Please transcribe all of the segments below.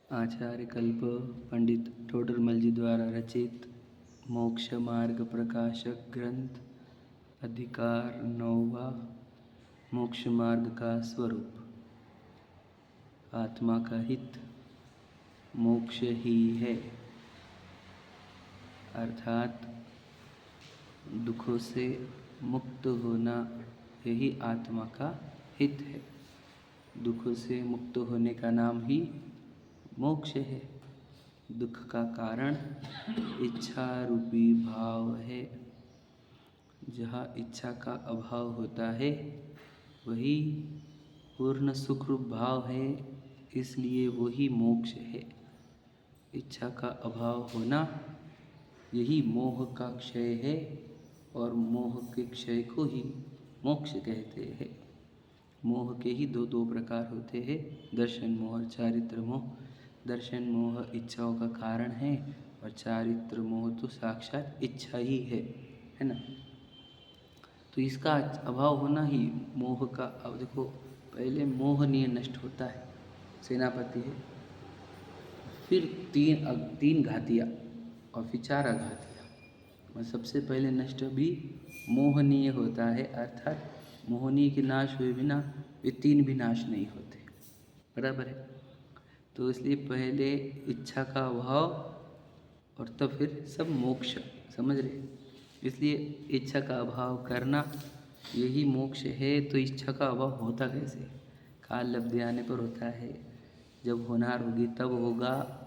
आचार्य कल्प पंडित टोडरमल जी द्वारा रचित मोक्ष मार्ग प्रकाशक ग्रंथ अधिकार 9वां मोक्ष मार्ग का स्वरूप। आत्मा का हित मोक्ष ही है, अर्थात दुखों से मुक्त होना यही आत्मा का हित है। दुखों से मुक्त होने का नाम ही मोक्ष है। दुख का कारण इच्छा रूपी भाव है। जहाँ इच्छा का अभाव होता है वही पूर्ण सुख रूप भाव है, इसलिए वही मोक्ष है। इच्छा का अभाव होना यही मोह का क्षय है और मोह के क्षय को ही मोक्ष कहते हैं। मोह के ही दो प्रकार होते हैं, दर्शन मोह और चारित्र मोह। दर्शन मोह इच्छाओं का कारण है और चारित्र मोह तो साक्षात इच्छा ही है ना। तो इसका अभाव होना ही मोह का। अब देखो, पहले मोहनीय नष्ट होता है, सेनापति है, फिर तीन घातियाँ और फिर 4 अघातियाँ। सबसे पहले नष्ट भी मोहनीय होता है, अर्थात मोहनीय के नाश हुए बिना वे 3 भी नाश नहीं होते। बराबर है। तो इसलिए पहले इच्छा का अभाव और तब फिर सब मोक्ष, समझ रहे। इसलिए इच्छा का अभाव करना यही मोक्ष है। तो इच्छा का अभाव होता कैसे? काल लब्धि आने पर होता है। जब होनार होगी तब होगा।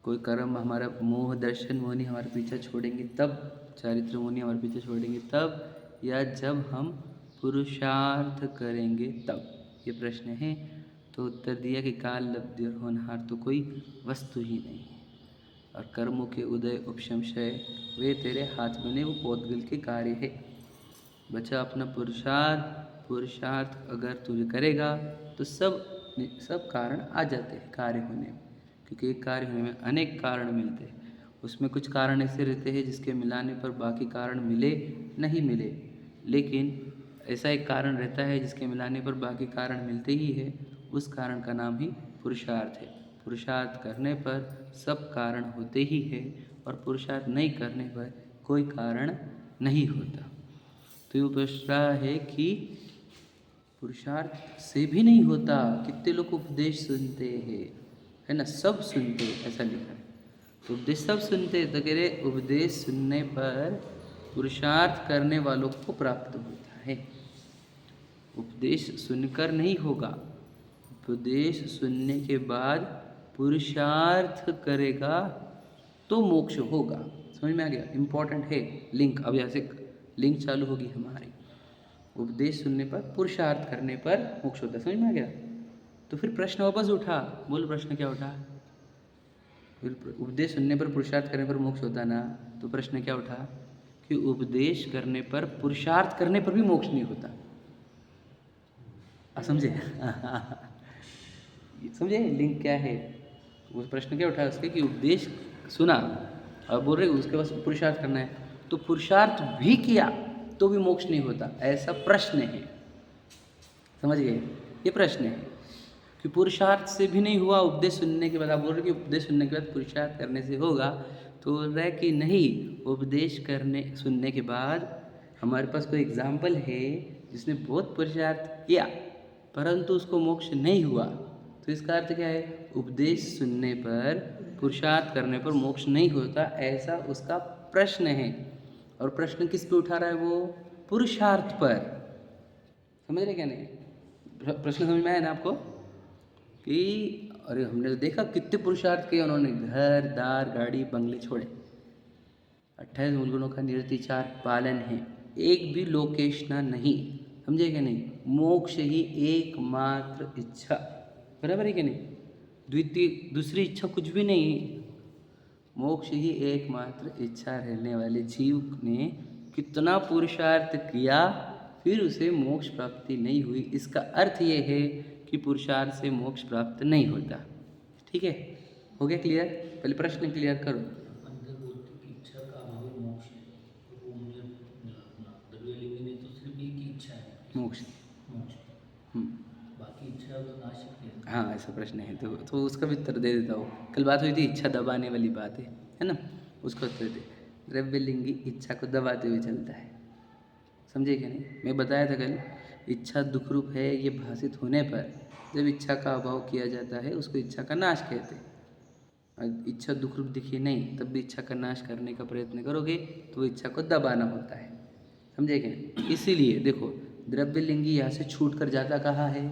कोई कर्म हमारा मोह दर्शन मोहनी हमारे पीछे छोड़ेंगे तब, चारित्र मोहनी हमारे पीछे छोड़ेंगे तब, या जब हम पुरुषार्थ करेंगे तब। ये प्रश्न है। तो उत्तर दिया कि काल लब्धि और होनहार तो कोई वस्तु ही नहीं है, और कर्मों के उदय उपशमशय वे तेरे हाथ में नहीं, वो पौद्गल के कार्य है। बचा अपना पुरुषार्थ अगर तू करेगा तो सब कारण आ जाते हैं कार्य होने में, क्योंकि एक कार्य होने में अनेक कारण मिलते हैं। उसमें कुछ कारण ऐसे रहते हैं जिसके मिलाने पर बाकी कारण मिले नहीं मिले, लेकिन ऐसा एक कारण रहता है जिसके मिलाने पर बाकी कारण मिलते ही है। उस कारण का नाम ही पुरुषार्थ है। पुरुषार्थ करने पर सब कारण होते ही है, और पुरुषार्थ नहीं करने पर कोई कारण नहीं होता। तो ये प्रश्न है कि पुरुषार्थ से भी नहीं होता। कितने लोग उपदेश सुनते हैं, है ना, सब सुनते, ऐसा लिखा है। तो उपदेश सब सुनते, तो कह रहे उपदेश सुनने पर पुरुषार्थ करने वालों को प्राप्त होता है। उपदेश सुनकर नहीं होगा, उपदेश सुनने के बाद पुरुषार्थ करेगा तो मोक्ष होगा। समझ में आ गया? इम्पोर्टेंट है लिंक। अब यहाँ से लिंक चालू होगी हमारी। उपदेश सुनने पर पुरुषार्थ करने पर मोक्ष होता है। समझ में आ गया? तो फिर प्रश्न वापस उठा। बोल, प्रश्न क्या उठा? फिर उपदेश सुनने पर पुरुषार्थ करने पर मोक्ष होता ना, तो प्रश्न क्या उठा कि उपदेश करने पर पुरुषार्थ करने पर भी मोक्ष नहीं होता। समझे? समझे लिंक क्या है? वो प्रश्न क्या उठा उसके कि उपदेश सुना और बोल रहे उसके पास पुरुषार्थ करना है, तो पुरुषार्थ भी किया तो भी मोक्ष नहीं होता, ऐसा प्रश्न है। समझ गए? ये प्रश्न है कि पुरुषार्थ से भी नहीं हुआ, उपदेश सुनने के बाद आप बोल रहे कि उपदेश सुनने के बाद पुरुषार्थ करने से होगा, तो बोल रहा है कि नहीं, उपदेश करने सुनने के बाद हमारे पास कोई एग्जाम्पल है जिसने बहुत पुरुषार्थ किया परंतु उसको मोक्ष नहीं हुआ। तो इसका अर्थ क्या है? उपदेश सुनने पर पुरुषार्थ करने पर मोक्ष नहीं होता, ऐसा उसका प्रश्न है। और प्रश्न किस पे उठा रहा है वो? पुरुषार्थ पर। समझ रहे क्या? नहीं प्रश्न समझ में आया ना आपको? कि अरे हमने तो देखा कितने पुरुषार्थ किए उन्होंने, घर दार गाड़ी बंगले छोड़े, 28 मूल गुणों का निर्तिचार पालन है, एक भी लोकेशना नहीं। समझे क्या? नहीं, मोक्ष ही एकमात्र इच्छा। बराबर है कि नहीं? द्वितीय दूसरी इच्छा कुछ भी नहीं। मोक्ष ही एकमात्र इच्छा रहने वाले जीव ने कितना पुरुषार्थ किया फिर उसे मोक्ष प्राप्ति नहीं हुई, इसका अर्थ ये है कि पुरुषार्थ से मोक्ष प्राप्त नहीं होता। ठीक है? हो गया क्लियर? पहले प्रश्न क्लियर करो। अंदर बोलते कि इच्छा का अभाव ही मोक्ष है, तो वो मुझे अपना द्रव्य लिंग में तो सिर्फ एक ही इच्छा है, मोक्ष। मोक्ष। बाकी इच्छा तो नासिक है। हाँ, ऐसा प्रश्न है तो उसका भी उत्तर दे देता हूँ। कल बात हुई थी इच्छा दबाने वाली बात है ना, उसका उत्तर दे। द्रव्यलिंगी इच्छा को दबाते हुए चलता है, समझे क्या नहीं? मैं बताया था कल, इच्छा दुख रूप है ये भाषित होने पर जब इच्छा का अभाव किया जाता है उसको इच्छा का नाश कहते हैं। और इच्छा दुख रूप दिखी नहीं तब भी इच्छा का नाश करने का प्रयत्न करोगे तो वो इच्छा को दबाना होता है, समझे क्या नहीं? इसीलिए देखो, द्रव्यलिंगी यहाँ से छूट कर जाता कहाँ है?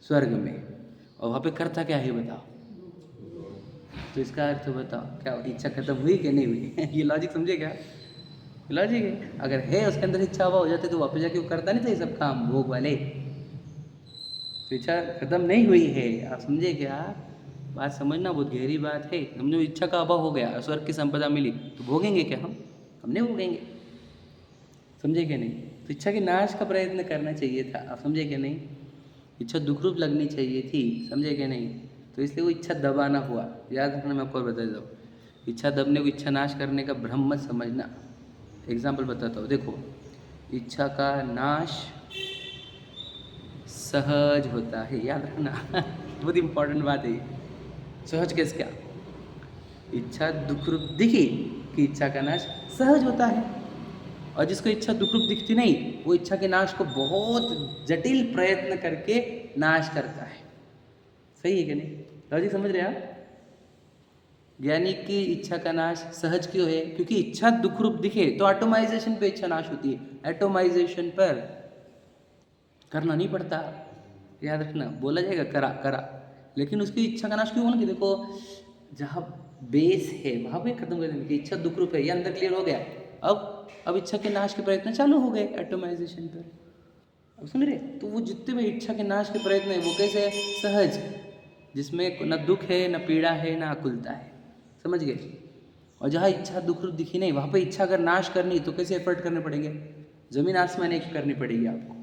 स्वर्ग में। और वहाँ पे करता क्या है बताओ? तो इसका अर्थ बताओ, क्या इच्छा खत्म हुई कि नहीं हुई? ये लॉजिक समझे क्या? लॉजिक है। अगर है उसके अंदर इच्छा हुआ हो जाते तो वापस जाके वो करता नहीं था ये सब काम भोग वाले। तो इच्छा खत्म नहीं हुई है, आप समझे क्या? बात समझना, बहुत गहरी बात है। समझो इच्छा का अभाव हो गया, स्वर्ग की संपदा मिली तो भोगेंगे क्या हम नहीं भोगेंगे, समझे क्या नहीं? तो इच्छा के नाश का प्रयत्न करना चाहिए था, आप समझे क्या नहीं? इच्छा दुख रूप लगनी चाहिए थी, समझे क्या नहीं? तो इसलिए वो इच्छा दबाना हुआ। याद रखना, मैं आपको और बता देता हूँ, इच्छा दबने को इच्छा नाश करने का भ्रम मत समझना। एग्जाम्पल बताता हूँ, देखो, इच्छा का नाश सहज होता है, याद रखना बहुत इंपॉर्टेंट बात है ये। सहज कैसे क्या? इच्छा दुख रूप दिखी कि इच्छा का नाश सहज होता है, और जिसको इच्छा दुख रूप दिखती नहीं वो इच्छा के नाश को बहुत जटिल प्रयत्न करके नाश करता है। सही है कि नहीं? लॉजिक समझ रहे आप? ज्ञानी की इच्छा का नाश सहज क्यों है? क्योंकि इच्छा दुख रूप दिखे तो एटोमाइजेशन पे इच्छा नाश होती है। एटोमाइजेशन पर करना नहीं पड़ता, याद रखना। बोला जाएगा करा करा, लेकिन उसकी इच्छा का नाश क्यों होना? कि देखो, जहाँ बेस है वहाँ पे खत्म कर देंगे कि इच्छा दुख रूप है, ये अंदर क्लियर हो गया। अब इच्छा के नाश के प्रयत्न चालू हो गए एटोमाइजेशन पर। अब सुन रहे? तो वो जितने भी इच्छा के नाश के प्रयत्न है वो कैसे है? सहज, जिसमें न दुख है, न पीड़ा है, न आकुलता है, समझ गए? और जहाँ इच्छा दुख रूप दिखी नहीं वहाँ पे इच्छा अगर नाश करनी तो कैसे एफर्ट करने पड़ेंगे? जमीन आसमान एक करनी पड़ेगी आपको।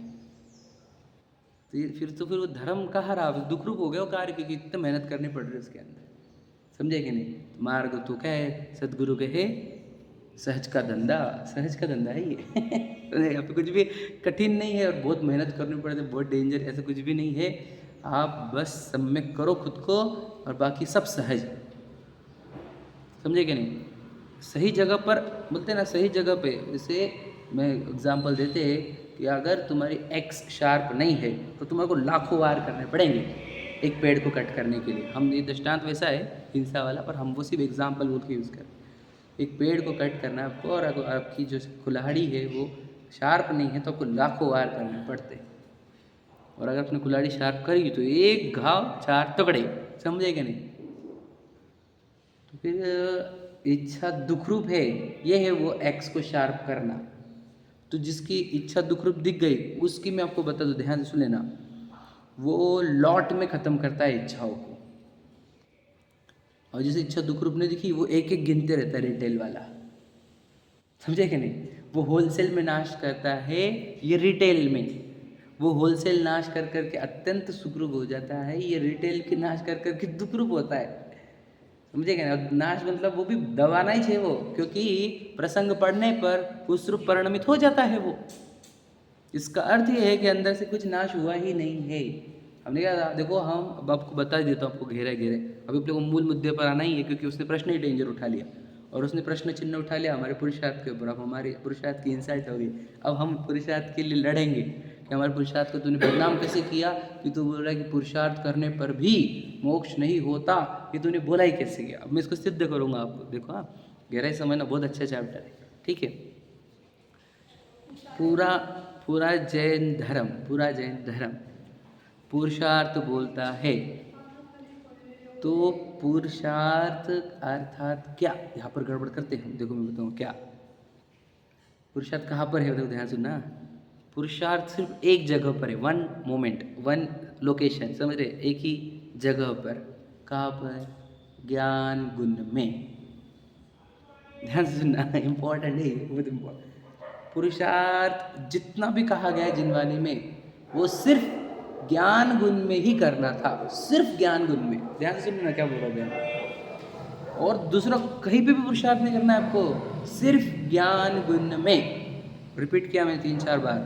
तो फिर वो धर्म कहाँ रहा? दुख रूप हो गया वो कार्य, क्योंकि इतनी मेहनत करनी पड़ रही है उसके अंदर, समझे कि नहीं? मार्ग तो क्या है? सदगुरु के है सहज का धंधा, सहज का धंधा है ये यहाँ पे कुछ भी कठिन नहीं है और बहुत मेहनत करनी पड़ती है, बहुत डेंजर, ऐसा कुछ भी नहीं है। आप बस सम्यक करो खुद को और बाकी सब सहज, समझे कि नहीं? सही जगह पर बोलते ना, सही जगह पे। जैसे मैं एग्जांपल देते हैं कि अगर तुम्हारी एक्स शार्प नहीं है तो तुम्हारे को लाखों वार करने पड़ेंगे एक पेड़ को कट करने के लिए। हम ये दृष्टांत वैसा है हिंसा वाला, पर हम वो सिर्फ एग्जाम्पल बोल के यूज़ करें। एक पेड़ को कट करना है आपको, और अगर आपकी जो कुल्हाड़ी है वो शार्प नहीं है तो आपको लाखों वार करने पड़ते हैं। और अगर अपनी कुल्हाड़ी शार्प करेगी तो एक घाव चार तगड़े, समझे कि नहीं? तो फिर इच्छा दुख रूप है, ये है वो एक्स को शार्प करना। तो जिसकी इच्छा दुख रूप दिख गई उसकी मैं आपको बता दूं, ध्यान से सुन लेना, वो लॉट में ख़त्म करता है इच्छाओं को। और जिसे इच्छा दुख रूप नहीं दिखी वो एक एक गिनते रहता है, रिटेल वाला, समझे कि नहीं? वो होलसेल में नाश करता है, ये रिटेल में। वो होलसेल नाश कर करके अत्यंत सुखरूप हो जाता है, ये रिटेल के नाश कर करके दुख रूप होता है, समझे क्या? नाश मतलब वो भी दबाना ही चाहिए वो, क्योंकि प्रसंग पढ़ने पर उस रूप परिणमित हो जाता है वो। इसका अर्थ ये है कि अंदर से कुछ नाश हुआ ही नहीं है। हमने कहा देखो, हम अब आपको बता ही देता हूँ आपको घेरे घेरे। अभी अपने को मूल मुद्दे पर आना ही है, क्योंकि उसने प्रश्न ही डेंजर उठा लिया और उसने प्रश्न चिन्ह उठा लिया हमारे पुरुषार्थ के ऊपर। अब हमारे पुरुषार्थ की इंसाइट हो गई। अब हम पुरुषार्थ के लिए लड़ेंगे कि हमारे पुरुषार्थ को तूने बदनाम कैसे किया, कि तू बोल रहा है कि पुरुषार्थ करने पर भी मोक्ष नहीं होता, ये तूने बोला ही कैसे किया। अब मैं इसको सिद्ध करूँगा आपको। देखो, हाँ, गहराई समझना, बहुत अच्छा चैप्टर है, ठीक है? पूरा जैन धर्म पुरुषार्थ बोलता है। तो पुरुषार्थ अर्थात क्या? यहाँ पर गड़बड़ करते हैं, देखो मैं बताऊँ क्या पुरुषार्थ कहाँ पर है, देखो ध्यान सुनना। पुरुषार्थ सिर्फ एक जगह पर है, वन मोमेंट, वन लोकेशन, समझ रहे? एक ही जगह पर। कहाँ पर? ज्ञान गुण में। ध्यान से सुनना, इम्पोर्टेंट है, बहुत इम्पोर्टेंट। पुरुषार्थ जितना भी कहा गया है जिनवानी में, वो सिर्फ ज्ञान गुण में ही करना था, सिर्फ ज्ञान गुण में। ध्यान से सुनना क्या बोल रहा है, और दूसरा कहीं पे भी पुरुषार्थ नहीं करना है आपको, सिर्फ ज्ञान गुण में। रिपीट किया मैंने 3-4 बार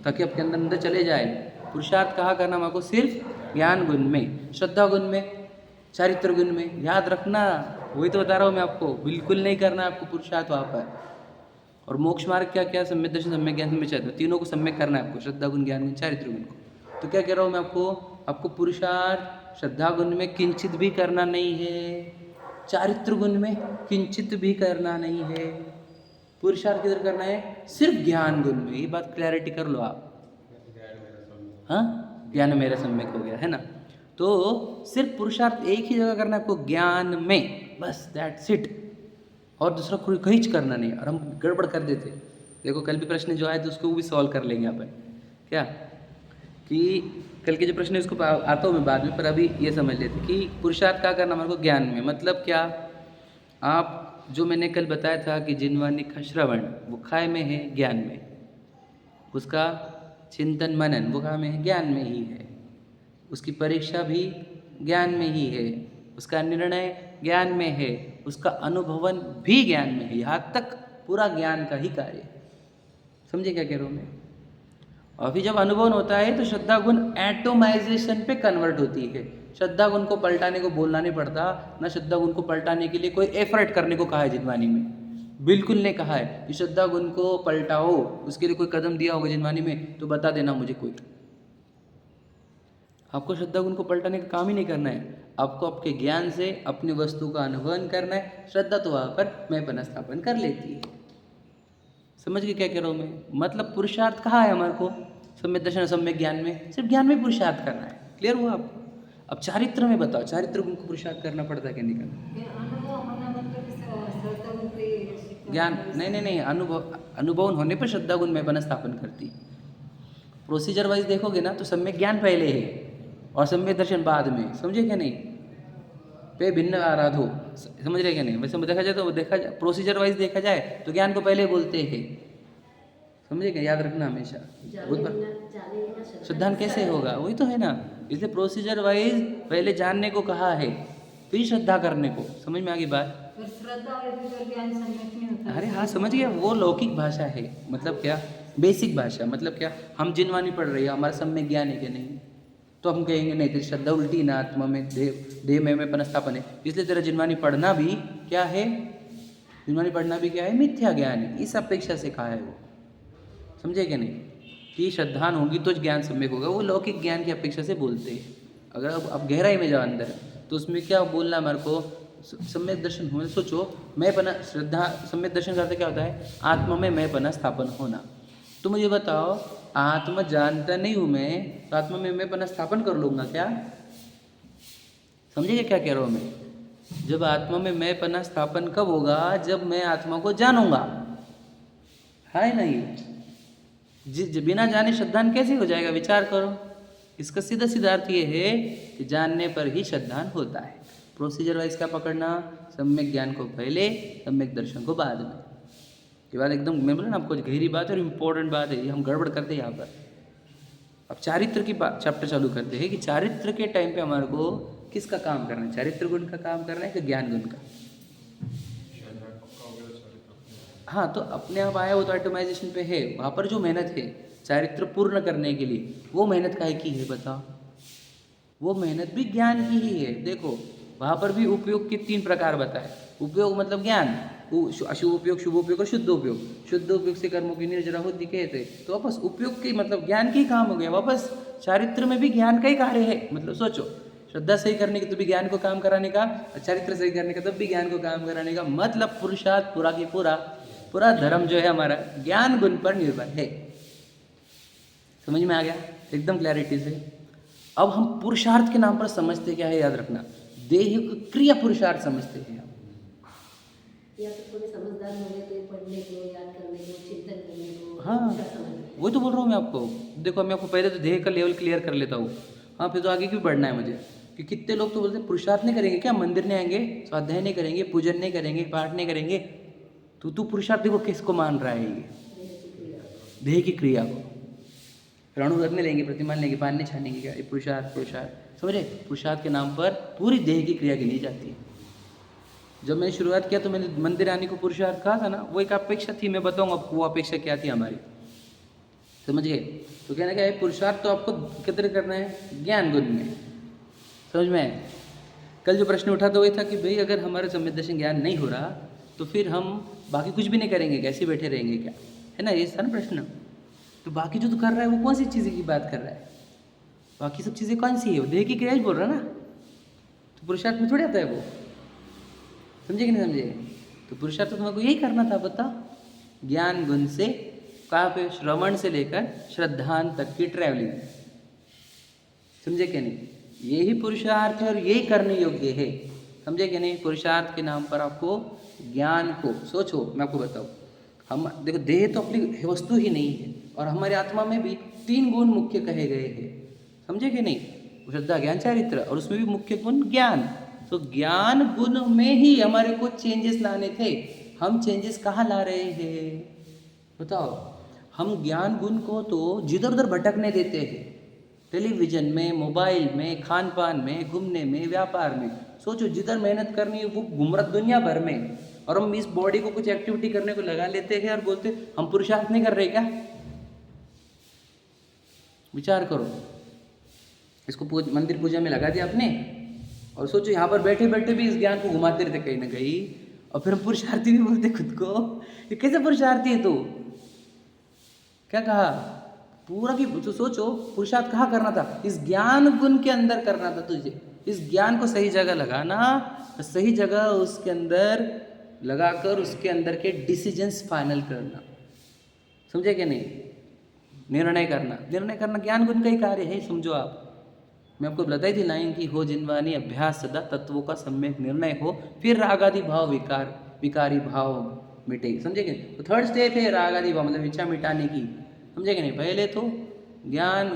ताकि आपके अंदर चले जाए। पुरुषार्थ कहाँ करना हमको? सिर्फ ज्ञान गुण में, श्रद्धा गुण में, चारित्र गुण में। याद रखना, वही तो बता रहा हूँ मैं आपको, बिल्कुल नहीं करना है आपको पुरुषार्थ वहाँ पर। और मोक्ष मार्ग क्या क्या? सम्यक दर्शन, सम्यक ज्ञान, सम्यक चारित्र, तीनों को सम्यक करना है आपको, श्रद्धा गुण, ज्ञान गुण, चारित्र गुण को। तो क्या कह रहा हूँ मैं आपको पुरुषार्थ श्रद्धा गुण में किंचित भी करना नहीं है, चारित्र गुण में किंचित भी करना नहीं है। पुरुषार्थ किधर करना है? सिर्फ ज्ञान गुण में। ये बात क्लैरिटी कर लो आप। हाँ, ज्ञान मेरा सम्यक हो गया है ना। तो सिर्फ पुरुषार्थ एक ही जगह करना है आपको, ज्ञान में, बस दैट्स इट। और दूसरा कोई कहीं करना नहीं। और हम गड़बड़ कर देते। देखो कल भी प्रश्न जो आए तो उसको भी सॉल्व कर लेंगे अपन। क्या कि कल के जो प्रश्न है उसको आता हूँ मैं बाद में, पर अभी ये समझ लेते कि पुरुषार्थ क्या करना हमारे को? ज्ञान में। मतलब क्या? आप जो मैंने कल बताया था कि जिनवानी का श्रवण वो काय में है? ज्ञान में। उसका चिंतन मनन वो कहाँ में है? ज्ञान में ही है। उसकी परीक्षा भी ज्ञान में ही है, उसका निर्णय ज्ञान में है, उसका अनुभवन भी ज्ञान में है। यहाँ तक पूरा ज्ञान का ही कार्य है। समझे क्या कह रहा हूँ मैं? और फिर जब अनुभवन होता है तो श्रद्धा गुण एटोमाइजेशन पे कन्वर्ट होती है। श्रद्धा गुण को पलटाने को बोलना नहीं पड़ता, ना श्रद्धा गुण को पलटाने के लिए कोई एफर्ट करने को कहा है जिनवानी में, बिल्कुल नहीं कहा है कि श्रद्धा गुण को पलटाओ। उसके लिए कोई कदम दिया होगा जिनवानी में तो बता देना मुझे कोई। आपको श्रद्धा गुण को पलटाने का काम ही नहीं करना है, आपको आपके ज्ञान से अपनी वस्तु का अनुभवन करना है। श्रद्धा तो वहाँ पर मैंपन स्थापन कर लेती है। समझ के क्या कह रहा हूँ मैं? मतलब पुरुषार्थ कहाँ है हमारे को? सम्यक दर्शन, सम्यक ज्ञान में, सिर्फ ज्ञान में पुरुषार्थ करना है। क्लियर हुआ आपको? अब चारित्र में बताओ, चारित्र गुण को पुरुषार्थ करना पड़ता है कि नहीं करना? ज्ञान नहीं, अनुभव होने पर श्रद्धा गुण मैंपन स्थापन करती। प्रोसीजर वाइज देखोगे ना तो सम्यक ज्ञान पहले है और सम्यक दर्शन बाद में। समझे क्या नहीं? पे भिन्न आराधो, समझ रहे क्या नहीं? वैसे देखा जाए तो प्रोसीजर वाइज देखा जाए तो ज्ञान को पहले बोलते हैं। समझे क्या? याद रखना हमेशा। श्रद्धान कैसे होगा? वही तो है ना, इसलिए प्रोसीजर वाइज पहले जानने को कहा है फिर श्रद्धा करने को। समझ में आ गई बात? अरे हाँ समझ गया, वो लौकिक भाषा है। मतलब क्या? बेसिक भाषा। मतलब क्या? हम जिनवानी पढ़ रही है, हमारा सम्यक ज्ञान है कि नहीं? तो हम कहेंगे नहीं तेरी श्रद्धा उल्टी ना, आत्मा में देह में पनस्थापन है, इसलिए तेरा जिनवानी पढ़ना भी क्या है? जिनवानी पढ़ना भी क्या है? मिथ्या ज्ञान है। इस अपेक्षा से कहा है वो। समझे क्या नहीं? कि श्रद्धान होगी तो ज्ञान सम्यक होगा, वो लौकिक ज्ञान की अपेक्षा से बोलते हैं। अगर अब गहराई में जाओ अंदर तो उसमें क्या बोलना हमारे को? सम्यक दर्शन होने, सोचो मैं पना श्रद्धा, सम्यक दर्शन करते क्या होता है? आत्मा में मैं पना स्थापन होना। तो मुझे बताओ, आत्मा जानता नहीं हूँ मैं, तो आत्मा में मैं पना स्थापन कर लूँगा क्या? समझिए क्या कह रहा हूँ मैं? जब आत्मा में मैं पना स्थापन कब होगा? जब मैं आत्मा को जानूंगा, है नहीं? बिना जाने श्रद्धान कैसे हो जाएगा? विचार करो। इसका सीधा सीधा अर्थ ये है कि जानने पर ही श्रद्धान होता है। प्रोसीजर वाइज क्या पकड़ना? सम्यक ज्ञान को पहले, सम्यक दर्शन को बाद में। ये बात एकदम मैं बोला ना आपको गहरी बात है और इम्पोर्टेंट बात है, ये हम गड़बड़ करते हैं यहाँ पर। अब चारित्र की बात चैप्टर चालू करते हैं कि चारित्र के टाइम पे हमारे को किसका काम करना है? चारित्र गुण का काम करना है कि ज्ञान गुण का? हाँ, तो अपने आप आया वो तो ऑटोमाइजेशन पे है। वहाँ पर जो मेहनत है चारित्र पूर्ण करने के लिए, वो मेहनत काहे की है बताओ? वो मेहनत भी ज्ञान की ही है। देखो वहाँ पर भी उपयोग के 3 प्रकार बताए। उपयोग मतलब ज्ञान, अशुभ उपयोग, शुभ उपयोग और शुद्ध उपयोग। शुद्ध उपयोग से कर्मों की निर्जरा होती कहते, तो वापस उपयोग के मतलब ज्ञान के ही काम हो गया। वापस चारित्र में भी ज्ञान का ही कार्य है। मतलब सोचो, श्रद्धा सही करने की तो भी ज्ञान को काम कराने का, चारित्र सही करने का तब भी ज्ञान को काम कराने का। मतलब पुरुषार्थ पूरा की पूरा धर्म जो है हमारा ज्ञान गुण पर निर्भर है। समझ में आ गया? एकदम क्लैरिटी से। अब हम पुरुषार्थ के नाम पर समझते क्या है? याद रखना, देह क्रिया पुरुषार्थ समझते हैं। या तो थोड़े समझदार होने को, पढ़ने को, याद करने को, चिंतन करने को। हाँ वही तो बोल रहा हूँ मैं आपको। देखो मैं आपको पहले तो देह का लेवल क्लियर कर लेता हूँ, हाँ फिर तो आगे क्यों बढ़ना है मुझे। कि कितने लोग तो बोलते हैं पुरुषार्थ नहीं करेंगे क्या? मंदिर नहीं आएंगे, स्वाध्याय नहीं करेंगे, पूजन नहीं करेंगे, पाठ नहीं करेंगे, तो तू पुरुषार्थ देखो किसको मान रहा है? ये देह की क्रिया को। रणु रत्न लेंगे, प्रतिमान लेंगे, पान नहीं छानेंगे क्या? ये पुरुषार्थ समझे? पुरुषार्थ के नाम पर पूरी देह की क्रिया गिनी जाती है। जब मैंने शुरुआत किया तो मैंने मंदिर आने को पुरुषार्थ कहा था ना, वो एक अपेक्षा थी। मैं बताऊंगा आपको वो अपेक्षा क्या थी हमारी, समझ गए? तो कहना क्या है, पुरुषार्थ तो आपको कितने करना है, ज्ञान गुण में। समझ में आए? कल जो प्रश्न उठा तो वही था कि भाई अगर हमारा सम्यक दर्शन ज्ञान नहीं हो रहा तो फिर हम बाकी कुछ भी नहीं करेंगे, कैसे बैठे रहेंगे क्या, है ना? ये था ना प्रश्न। तो बाकी जो तो कर रहा है वो कौन सी चीज़ें की बात कर रहा है? बाकी सब चीज़ें कौन सी है? वो देह की क्रिया ही बोल रहा है ना। तो पुरुषार्थ में थोड़ी आता है वो। समझे कि नहीं समझे? तो पुरुषार्थ तो तुमको यही करना था, बता, ज्ञान गुण से कहाँ पे, श्रवण से लेकर श्रद्धांत तक की ट्रैवलिंग। समझे कि नहीं? यही पुरुषार्थ है और यही करने योग्य है। समझे कि नहीं? पुरुषार्थ के नाम पर आपको ज्ञान को, सोचो मैं आपको बताऊं, हम देखो देह तो अपनी वस्तु ही नहीं है और हमारे आत्मा में भी 3 गुण मुख्य कहे गए हैं। समझे कि नहीं? श्रद्धा ज्ञान चारित्र, और उसमें भी मुख्य गुण ज्ञान। तो ज्ञान गुण में ही हमारे को चेंजेस लाने थे। हम चेंजेस कहाँ ला रहे हैं बताओ? हम ज्ञान गुण को तो जिधर उधर भटकने देते हैं, टेलीविज़न में, मोबाइल में, खान पान में, घूमने में, व्यापार में। सोचो जिधर मेहनत करनी है वो घूम रहा दुनिया भर में, और हम इस बॉडी को कुछ एक्टिविटी करने को लगा लेते हैं और बोलते हम पुरुषार्थ नहीं कर रहे क्या? विचार करो। इसको मंदिर पूजा में लगा दिया आपने, और सोचो यहाँ पर बैठे बैठे भी इस ज्ञान को घुमाते रहते कहीं ना कहीं, और फिर हम पुरुषार्थी भी बोलते खुद को। ये कैसे पुरुषार्थी है तू? क्या कहा? पूरा की तो सोचो, पुरुषार्थ कहाँ करना था? इस ज्ञान गुण के अंदर करना था तुझे। इस ज्ञान को सही जगह लगाना, सही जगह उसके अंदर लगाकर उसके अंदर के डिसीजंस फाइनल करना। समझे कि नहीं? निर्णय करना, निर्णय करना ज्ञान गुण का ही कार्य है। समझो आप, मैं आपको बताई थी लाइन की, हो जिनवानी अभ्यास सदा तत्वों का सम्यक निर्णय हो, फिर राग आदि भाव विकारी भाव मिटे। समझे कि नहीं? तो थर्ड स्टेप है राग आदि भाव, मतलब इच्छा मिटाने की। समझे कि नहीं? पहले तो ज्ञान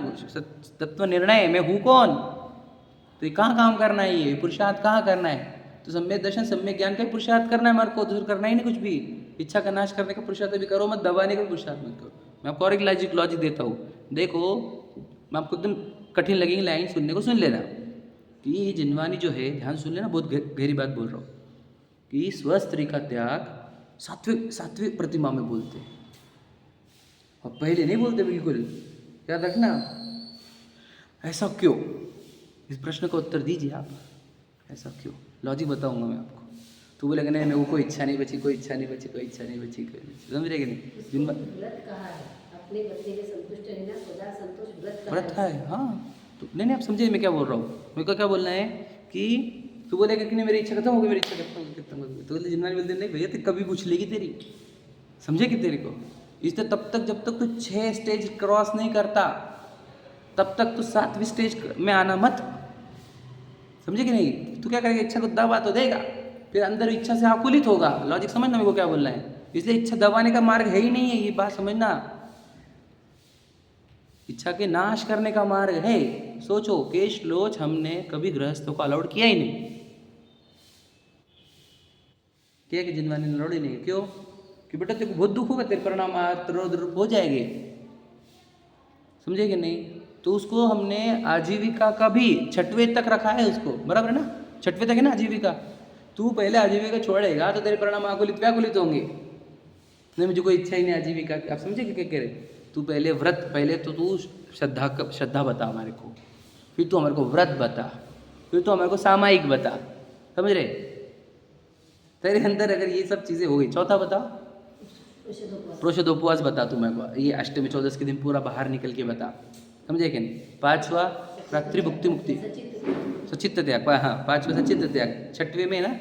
तत्व निर्णय, मैं हूँ कौन, तो ये कहाँ काम करना है, ये पुरुषार्थ कहाँ करना है? तो सम्यक दर्शन सम्यक ज्ञान का ही पुरुषार्थ करना है हमारे को, दूसरा करना ही नहीं कुछ भी। इच्छा का नाश करने का पुरुषार्थ भी करो मत, दबाने का पुरुषार्थ मत करो। मैं आपको और एक लॉजिक देता हूँ, देखो मैं आपको एकदम कठिन लगेगी लाइन सुनने को, सुन लेना कि ये जिनवानी जो है, ध्यान सुन लेना, बहुत गहरी बात बोल रहा हूँ, कि स्वस्त्री का त्याग सात्विक प्रतिमा में बोलते हैं और पहले नहीं बोलते बिल्कुल। याद रखना। ऐसा क्यों? इस प्रश्न का उत्तर दीजिए आप, ऐसा क्यों? लॉजिक बताऊंगा मैं आपको। तो बोलेगा नहीं मेरे को कोई इच्छा नहीं बची, कोई इच्छा नहीं बची, कोई इच्छा नहीं बची, कोई नहीं। समझ रहे कि नहीं? व्रत कहा है, अपने बच्चे के संतुष्ट रहना, सदा संतोष व्रत का है। हाँ तो नहीं आप समझे मैं क्या बोल रहा हूँ? मेरे को क्या बोलना है कि तू बोलेगा कि नहीं मेरी इच्छा खत्म हो गई, मेरी इच्छा खत्म हो गई, तो जिन्ना बोलते नहीं भैया तो कभी पूछ लेगी तेरी। समझे कि तेरे को? इसलिए तब तक जब तक तू 6 स्टेज क्रॉस नहीं करता तब तक तू 7वीं स्टेज में आना मत। समझे कि नहीं? तू क्या करेगा? इच्छा को दबा तो देगा, फिर अंदर इच्छा से आकुलित होगा। लॉजिक समझना मेरे को क्या बोलना है। इसलिए इच्छा दबाने का मार्ग है ही नहीं है, ये बात समझना। इच्छा के नाश करने का मार्ग है। सोचो केश लोच हमने कभी गृहस्थों को अलाउड किया ही नहीं, क्या कि जिनवानी ने अलाउड ही नहीं। क्यों? कि बेटा तेरे को बहुत दुख होगा, तेरे परिणाम रोग हो जाएंगे। समझे कि नहीं? तो उसको हमने आजीविका का भी 6वें तक रखा है उसको, बराबर है ना? 6वें तक है ना आजीविका। तू पहले आजीविका छोड़ेगा तो तेरे परिणाम आकुलित व्याकुलित होंगे। नहीं मुझे कोई इच्छा ही नहीं आजीविका की। आप समझे क्या कह रहे? तू पहले व्रत, पहले तो तू श्रद्धा बता हमारे को, फिर तू हमारे को व्रत बता, फिर तू हमारे को सामायिक बता। समझ रहे? तेरे अंदर अगर ये सब चीज़ें हो गई, चौथा बता प्रोषदोपवास बता तू मेरे को, ये अष्टमी 14 के दिन पूरा बाहर निकल के बता। समझे कि नहीं? 5वां रात्रिभुक्ति मुक्ति, सचित्त त्याग। हाँ 5वां सचित्त त्याग, 6वें में ना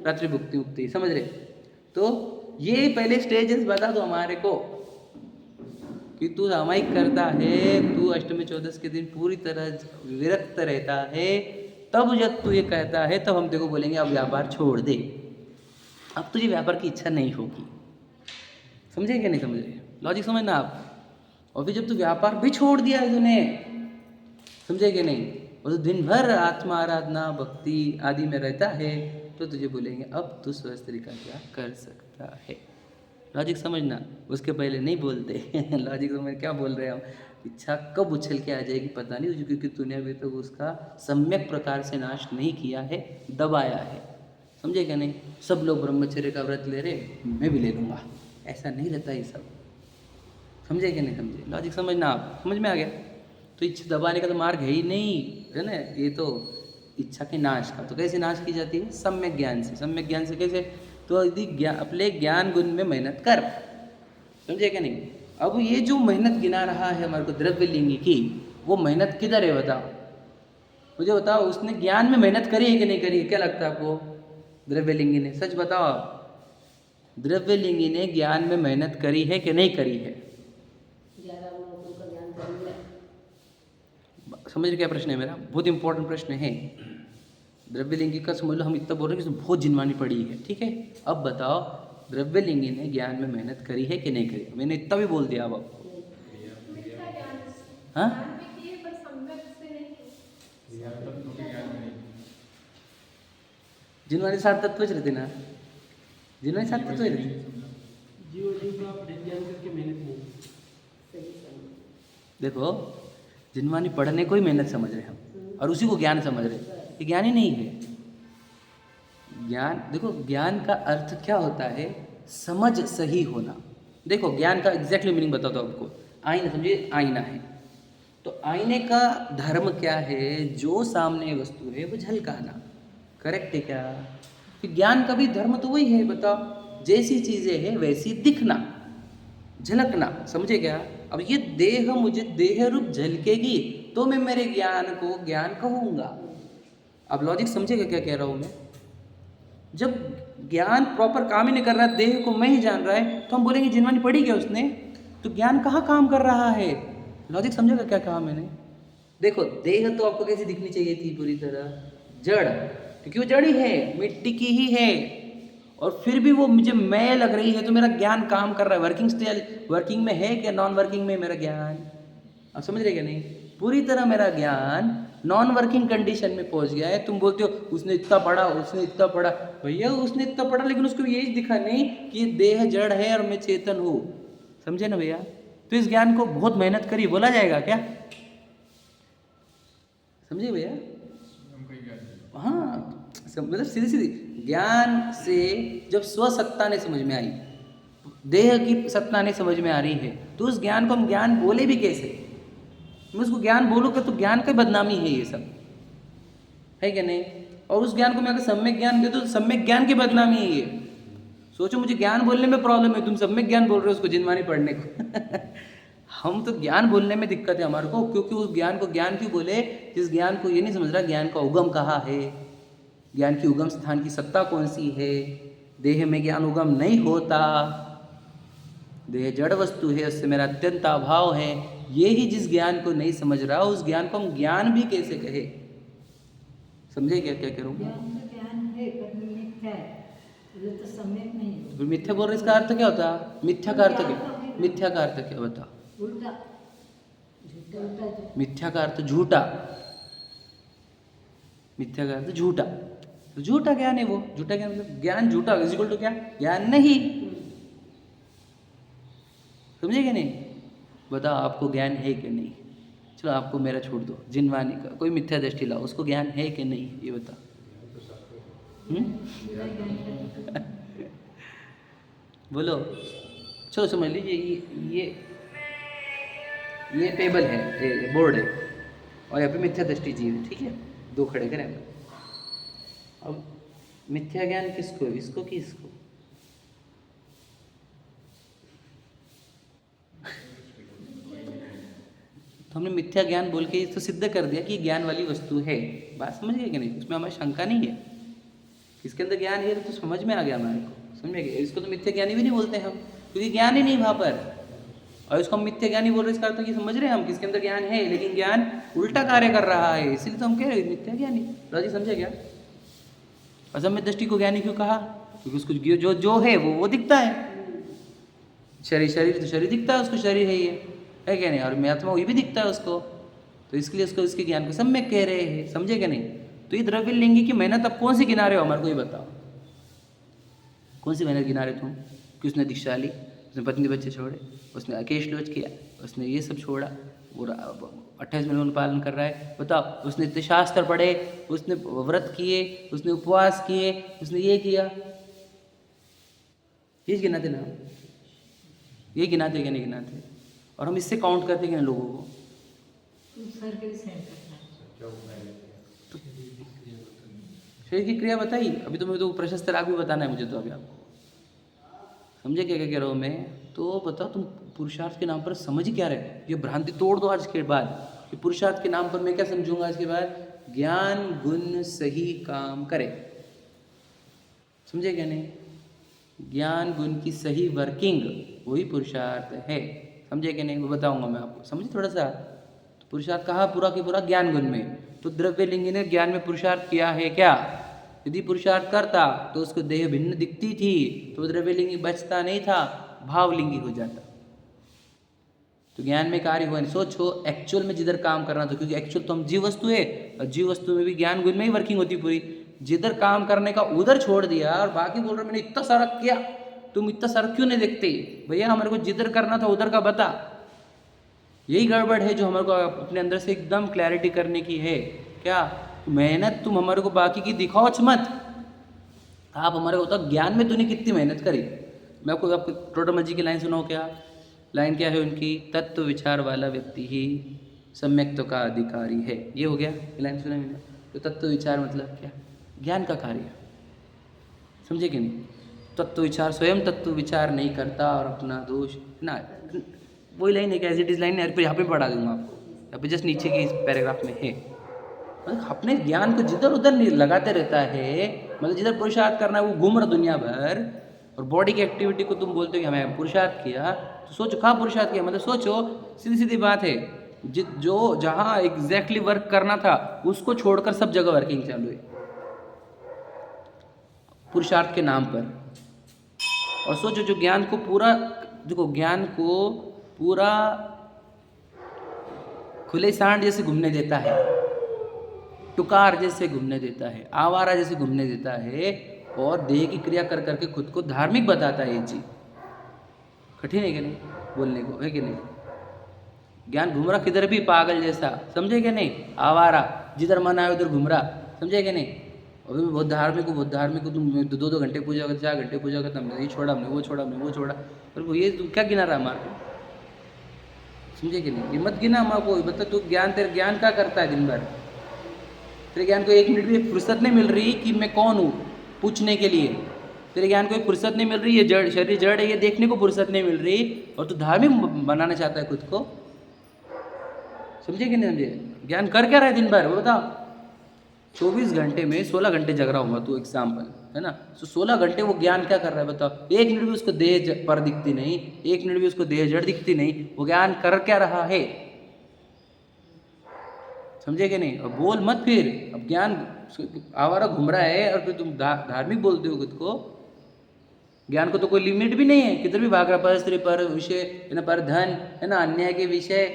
रात्रिभुक्ति मुक्ति। समझ रहे? तो ये पहले स्टेजेस बता दो हमारे को कि तू सामायिक करता है, तू अष्टमी 14 के दिन पूरी तरह विरक्त रहता है, तब जब तू ये कहता है तब हम तेरे को बोलेंगे अब व्यापार छोड़ दे, अब तुझे व्यापार की इच्छा नहीं होगी। समझे क्या नहीं समझे? लॉजिक समझना आप। और फिर जब तू व्यापार भी छोड़ दिया है तूने, समझे कि नहीं, और तो दिन भर आत्मा आराधना भक्ति आदि में रहता है, तो तुझे बोलेंगे अब तू स्वस्थ का क्या कर सकता है। लॉजिक समझना, उसके पहले नहीं बोलते। लॉजिक समझ क्या बोल रहे हैं हम? इच्छा कब उछल के आ जाएगी पता नहीं, क्योंकि तूने अभी तक उसका सम्यक प्रकार से नाश नहीं किया है, दबाया है। समझे क्या नहीं? सब लोग ब्रह्मचर्य का व्रत ले रहे, मैं भी ले लूँगा, ऐसा नहीं रहता ये सब। समझे कि नहीं समझे? लॉजिक समझना, आप समझ में आ गया? तो इच्छा दबाने का तो मार्ग है ही नहीं, है ना? ये तो इच्छा के नाश का। तो कैसे नाश की जाती है? सम्यक ज्ञान से। सम्यक ज्ञान से कैसे? तो यदि अपने ज्ञान गुण में मेहनत कर, समझे कि नहीं? अब ये जो मेहनत गिना रहा है हमारे को द्रव्य लिंगी की, वो मेहनत किधर है बताओ? मुझे बताओ, उसने ज्ञान में मेहनत करी है कि नहीं करी है? क्या लगता है आपको? द्रव्यलिंगी ने, सच बताओ आप, द्रव्यलिंगी ने ज्ञान में मेहनत करी है कि नहीं करी है? 11 अवलोकन का ज्ञान कर लिया। समझ रहे क्या प्रश्न है मेरा? बहुत इंपॉर्टेंट प्रश्न है। द्रव्यलिंगी का समझ लो, हम इतना बोल रहे हैं कि इसमें बहुत जिनवानी पड़ी है, ठीक है? अब बताओ, द्रव्यलिंगी ने ज्ञान में मेहनत करी है कि नहीं करी? मैंने इतना भी बोल दिया अब आपको। हाँ, जिनवानी 7 तत्व रहते ना, जिनवानी 7 तत्व रहते। जीव जीव का आप ज्ञान करके मेहनत नहीं। सही समझ। देखो, जिनवानी पढ़ने को ही मेहनत समझ रहे हम, और उसी को ज्ञान समझ रहे। ये ज्ञान ही नहीं है। ज्ञान, देखो, ज्ञान का अर्थ क्या होता है? समझ सही होना। देखो, ज्ञान का एग्जैक्टली मीनिंग बताता हूँ आपको। आईना, समझिए, आईना है, तो आईने का धर्म क्या है? जो सामने वस्तु है वो झलकाना, करेक्ट है क्या? कि ज्ञान का भी धर्म तो वही है, बताओ, जैसी चीजें हैं वैसी दिखना, झलकना, समझे क्या? अब ये देह मुझे देह रूप झलकेगी तो मैं मेरे ज्ञान को ज्ञान कहूँगा। अब लॉजिक समझेगा क्या कह रहा हूँ मैं? जब ज्ञान प्रॉपर काम ही नहीं कर रहा, देह को मैं ही जान रहा है, तो हम बोलेंगे जिनवानी पढ़ी क्या उसने? तो ज्ञान कहाँ काम कर रहा है? लॉजिक समझेगा क्या कहा मैंने? देखो, देह तो आपको कैसी दिखनी चाहिए थी? पूरी तरह जड़, क्योंकि वो जड़ ही है, मिट्टी की ही है, और फिर भी वो मुझे मैं लग रही है, तो मेरा ज्ञान काम कर रहा है। वर्किंग स्टेज, वर्किंग में है क्या नॉन वर्किंग में मेरा ज्ञान? आप समझ रहे क्या नहीं? पूरी तरह मेरा ज्ञान नॉन वर्किंग कंडीशन में पहुंच गया है। तुम बोलते हो उसने इतना पढ़ा, उसने इतना पढ़ा। भैया, उसने इतना पढ़ा लेकिन उसको यही दिखा नहीं कि देह जड़ है और मैं चेतन हूँ। समझे ना भैया? तो इस ज्ञान को बहुत मेहनत करी बोला जाएगा क्या? समझे भैया? हाँ, मतलब सीधी सीधी ज्ञान से जब स्वसत्ता ने समझ में आई, देह की सत्ता नहीं समझ में आ रही है, तो उस ज्ञान को हम ज्ञान बोले भी कैसे? मैं उसको ज्ञान बोलूँगा तो ज्ञान का बदनामी है, ये सब है क्या नहीं? और उस ज्ञान को मैं अगर सम्यक ज्ञान दे दूँ तो सम्यक ज्ञान की बदनामी है ये। सोचो, मुझे ज्ञान बोलने में प्रॉब्लम है, तुम सम्यक ज्ञान बोल रहे हो उसको जिनवानी पढ़ने को। हम तो ज्ञान बोलने में दिक्कत है हमारे को, क्योंकि उस ज्ञान को ज्ञान क्यों बोले? जिस ज्ञान को ये नहीं समझ रहा ज्ञान का उगम कहाँ है, ज्ञान की उगम स्थान की सत्ता कौन सी है। देह में ज्ञान उगम नहीं होता, देह जड़ वस्तु है, उससे मेरा अत्यंत अभाव है। ये ही जिस ज्ञान को नहीं समझ रहा, उस ज्ञान को हम ज्ञान भी कैसे कहे? समझे क्या क्या कह रहा हूँ? ज्ञान है पर मिथ्या है, ये तो सम्यक नहीं है। तो मिथ्या बोल रहे, इसका अर्थ क्या होता? मिथ्या का अर्थ क्या? मिथ्या का अर्थ क्या बता? उल्टा, झूठा। मिथ्या का अर्थ झूठा, मिथ्या का अर्थ झूठा। तो झूठा ज्ञान है वो, झूठा ज्ञान मतलब ज्ञान झूठा इज इक्वल टू क्या? ज्ञान नहीं। समझे क्या नहीं? बताओ, आपको ज्ञान है कि नहीं? चलो, आपको मेरा छोड़ दो, जिनवानी का कोई मिथ्या दृष्टि लाओ, उसको ज्ञान है कि नहीं, ये बता। बोलो, चलो समझ लीजिए, ये टेबल है, ये बोर्ड है, और यहाँ पे मिथ्या दृष्टि जीव है, ठीक है? दो खड़े करें। अब मिथ्या ज्ञान किसको है, इसको कि इसको? तो हमने मिथ्या ज्ञान बोल के इसको सिद्ध कर दिया कि ज्ञान वाली वस्तु है। बात समझ गए कि नहीं? उसमें हमारी शंका नहीं है, इसके अंदर ज्ञान है तो समझ में आ गया हमारे को। समझ में गया? इसको तो मिथ्या ज्ञानी भी नहीं बोलते हम, क्योंकि ज्ञान ही नहीं वहाँ पर, और इसको हम मिथ्या ज्ञानी बोल रहे, इसका अर्थ कि समझ रहे हैं हम किसके अंदर ज्ञान है, लेकिन ज्ञान उल्टा कार्य कर रहा है, इसलिए तो हम कह रहे हैं मिथ्या ज्ञानी। राजी समझे क्या? असम्यक दृष्टि को ज्ञानी क्यों कहा? क्योंकि उसको जो है वो दिखता है। शरीर तो शरीर दिखता है उसको, शरीर है ये, है क्या नहीं? और मैं आत्मा, ये भी दिखता है उसको, तो इसलिए उसको उसके ज्ञान को सम्यक कह रहे हैं। समझे क्या नहीं? तो ये द्रव्य लिंगी की मेहनत अब कौन सी गिना रहे हो हमारे को ये बताओ, कौन सी मेहनत गिना रहे तुम? कि उसने दीक्षा ली, उसने पत्नी बच्चे छोड़े, उसने अकेश लोच किया, उसने ये सब छोड़ा, वो 28 महीने उन पालन कर रहा है। बताओ, उसने इतने शास्त्र पढ़े, उसने व्रत किए, उसने उपवास किए, उसने ये किया, ये गिनाते ना? ये गिनाते क्या नहीं गिनाते? और हम इससे काउंट करते हैं लोगों को। तो सर के सेंड करना है। शरीर की क्रिया बताई, अभी तो मुझे तो प्रशस्त राग भी बताना है मुझे तो अभी आपको, समझे क्या क्या कह रहा हूँ मैं? तो बताओ तुम पुरुषार्थ के नाम पर समझ क्या रहे? ये भ्रांति तोड़ दो आज के बाद कि पुरुषार्थ के नाम पर मैं क्या समझूंगा आज के बाद? ज्ञान गुण सही काम करे, समझे क्या नहीं? ज्ञान गुण की सही वर्किंग वही पुरुषार्थ है, समझे क्या नहीं? वो बताऊंगा मैं आपको, समझे थोड़ा सा। तो पुरुषार्थ कहा पूरा के पूरा ज्ञान गुण में, तो द्रव्यलिंगी ने ज्ञान में पुरुषार्थ किया है क्या? यदि पुरुषार्थ करता तो उसको देह भिन्न दिखती थी, तो द्रव्यलिंगी बचता नहीं था, भावलिंगी हो जाता। तो ज्ञान में कार्य हुआ नहीं। सोचो एक्चुअल में जिधर काम करना था, क्योंकि एक्चुअल तो हम जीव वस्तु है, और जीव वस्तु में भी ज्ञान गुण में ही वर्किंग होती पूरी। जिधर काम करने का उधर छोड़ दिया और बाकी बोल रहे मैंने इतना सारा किया, तुम इतना सारा क्यों नहीं देखते? भैया हमारे को जिधर करना था उधर का बता। यही गड़बड़ है जो हमारे को अपने अंदर से एकदम क्लैरिटी करने की है। क्या मेहनत तुम हमारे को बाकी की दिखाओ मत, आप हमारे को बताओ ज्ञान में तूने कितनी मेहनत करी। मैं आपको टोटल जी की लाइन सुनाओ क्या? लाइन क्या है उनकी? तत्व विचार वाला व्यक्ति ही सम्यक्त्व का अधिकारी है। ये हो गया, ये लाइन सुना मैंने। तो तत्व विचार मतलब क्या? ज्ञान का कार्य, समझे कि नहीं? तत्व विचार, स्वयं तत्व विचार नहीं करता और अपना दोष ना, वही लाइन है क्या? एज इट इज लाइन है, यहाँ पे पढ़ा दूंगा आपको, यहाँ पे जस्ट नीचे के इस पैराग्राफ में है। मतलब अपने ज्ञान को जिधर उधर लगाते रहता है, मतलब जिधर पुरुषार्थ करना है वो घूम रहा दुनिया भर, और बॉडी की एक्टिविटी को तुम बोलते हो कि हमें पुरुषार्थ किया, तो सोचो कहाँ पुरुषार्थ किया? मतलब सोचो, सीधी सीधी बात है, जो जहाँ एग्जैक्टली वर्क करना था उसको छोड़कर सब जगह वर्किंग चालू है पुरुषार्थ के नाम पर। और सोचो जो ज्ञान को पूरा, देखो ज्ञान को पूरा खुले सांड जैसे घूमने देता है, टुकार जैसे घूमने देता है, आवारा जैसे घूमने देता है, और देह की क्रिया कर करके खुद को धार्मिक बताता है। ये चीज कठिन है कि नहीं बोलने को, है कि नहीं? ज्ञान घूम रहा किधर भी पागल जैसा, समझे कि नहीं? आवारा, जिधर मन आए उधर घूम रहा, समझे कि नहीं? अभी बहुत धार्मिक हो तुम 2-2 घंटे पूजा करते, 4 घंटे पूजा करते, हमने ये छोड़ा, हमने वो छोड़ा, हमने वो छोड़ा, और वो ये तुम क्या गिना रहा हमारे को, समझे कि नहीं? ये मत गिना हमारे को, मतलब तू ज्ञान, तेरे ज्ञान क्या करता है दिन भर? तेरे ज्ञान को 1 मिनट भी फुर्सत नहीं मिल रही कि मैं कौन हूँ पूछने के लिए। तेरे ज्ञान को एक फुर्सत नहीं मिल रही, ये जड़ शरीर जड़ है ये देखने को फुर्सत नहीं मिल रही, और तू धार्मिक बनाना चाहता है खुद को, समझे कि नहीं समझे? ज्ञान कर क्या रहा है दिन भर वो बताओ? 24 घंटे में 16 घंटे जग रहा हूँ, तू एग्जाम्पल है ना, तो 16 घंटे वो ज्ञान क्या कर रहा है बताओ? 1 मिनट भी उसको देह पर दिखती नहीं, 1 मिनट भी उसको देह जड़ दिखती नहीं, वो ज्ञान कर क्या रहा है? समझे कि नहीं? और बोल मत फिर, अब ज्ञान आवारा घूम रहा है और फिर तुम धार्मिक बोलते हो खुद को। ज्ञान को तो कोई लिमिट भी नहीं है, किधर भी भाग रहा है, पर स्त्री, पर विषय है ना, पर धन है ना, अन्याय के विषय,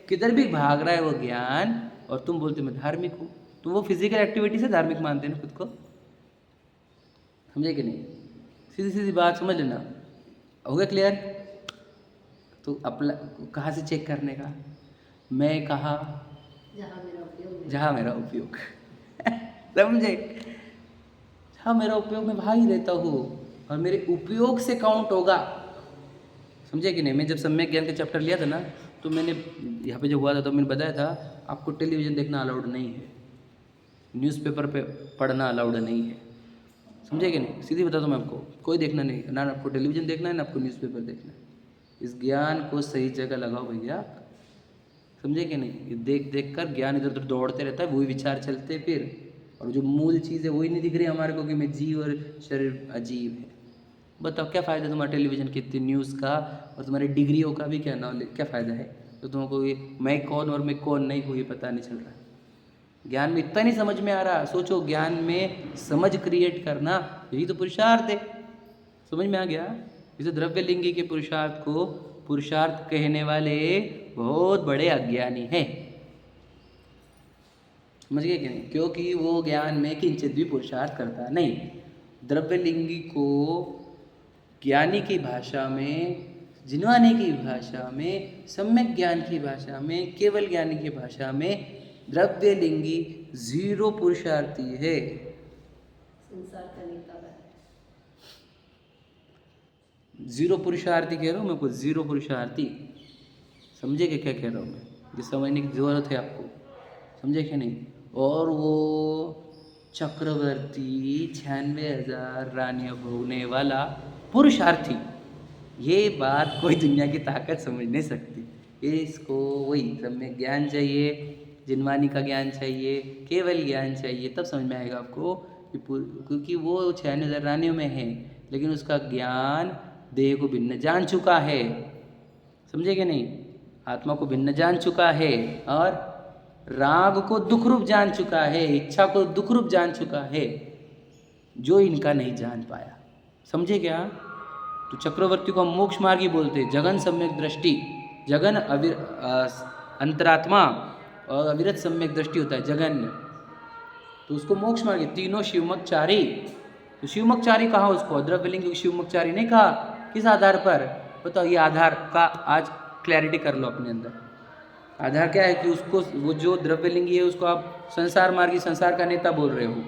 किधर भी भाग रहा है वो ज्ञान, और तुम बोलते मैं धार्मिक हूँ। तुम वो फिजिकल एक्टिविटी से धार्मिक मानते हैं ना खुद को, समझे कि नहीं? सीधी सीधी बात समझ लेना, हो गया क्लियर? तो अपना कहाँ से चेक करने का? मैं कहा जहाँ मेरा उपयोग समझे? जहाँ मेरा उपयोग में भाग ही रहता हूँ, और मेरे उपयोग से काउंट होगा, समझे कि नहीं? मैं जब सम्यक ज्ञान का चैप्टर लिया था ना, तो मैंने यहाँ पे जो हुआ था तो मैंने बताया था आपको टेलीविज़न देखना अलाउड नहीं है, न्यूज़पेपर पे पढ़ना अलाउड नहीं है, समझे कि नहीं? सीधी बता दो मैं आपको, कोई देखना नहीं, ना आपको टेलीविज़न देखना है ना आपको न्यूज़पेपर देखना है। इस ज्ञान को सही जगह लगाओ भैया, समझे कि नहीं? ये देख देख कर ज्ञान इधर उधर दौड़ते रहता है, वही विचार चलते फिर, और जो मूल चीज़ है वही नहीं दिख रही हमारे को कि मैं जीव और शरीर अजीब है। बताओ क्या फ़ायदा तुम्हारा टेलीविज़न के इतनी न्यूज़ का, और तुम्हारी डिग्रियों का भी क्या नॉलेज, क्या फ़ायदा है? तो तुमको ये मैं कौन और मैं कौन नहीं हूँ ये पता नहीं चल रहा, ज्ञान में इतना नहीं समझ में आ रहा। सोचो ज्ञान में समझ क्रिएट करना, यही तो पुरुषार्थ है, समझ में आ गया? इसे द्रव्य लिंगी के पुरुषार्थ को पुरुषार्थ कहने वाले बहुत बड़े अज्ञानी हैं, समझ गए कि नहीं? क्योंकि वो ज्ञान में किंचित भी पुरुषार्थ करता नहीं। द्रव्य लिंगी को ज्ञानी की भाषा में, जिनवाने की भाषा में, सम्यक ज्ञान की भाषा में, केवल ज्ञानी की भाषा में द्रव्य लिंगी 0 पुरुषार्थी है। संसार का नेता है 0 पुरुषार्थी कह रहा हूँ मैं, कुछ 0 पुरुषार्थी, समझे क्या कह रहा हूँ मैं? ये समझने की ज़रूरत है आपको, समझे क्या नहीं? और वो चक्रवर्ती 96,000 रानियाँ भोगने वाला पुरुषार्थी, ये बात कोई दुनिया की ताकत समझ नहीं सकती। ये इसको वही सम्यक ज्ञान चाहिए, जिनवानी का ज्ञान चाहिए, केवल ज्ञान चाहिए, तब समझ में आएगा आपको कि क्योंकि वो 96,000 रानियों में है, लेकिन उसका ज्ञान देह को भिन्न जान चुका है, समझे कि नहीं? आत्मा को भिन्न जान चुका है और राग को दुख रूप जान चुका है, इच्छा को दुख रूप जान चुका है, जो इनका नहीं जान पाया। समझे क्या? तो चक्रवर्ती को हम मोक्ष मार्गी बोलते हैं। जगन सम्यक दृष्टि, जगन अंतरात्मा और अविरत सम्यक दृष्टि होता है जगन, तो उसको मोक्ष मार्गी। तीनों शिवमकचारी, तो शिवमकचारी कहा उसको, द्रव्यलिंग शिवमकचारी नहीं कहा। किस आधार पर बताओ? ये आधार का आज क्लैरिटी कर लो अपने अंदर। आधार क्या है कि उसको, वो जो द्रव्यलिंगी है उसको आप संसार मार्गी, संसार का नेता बोल रहे हो,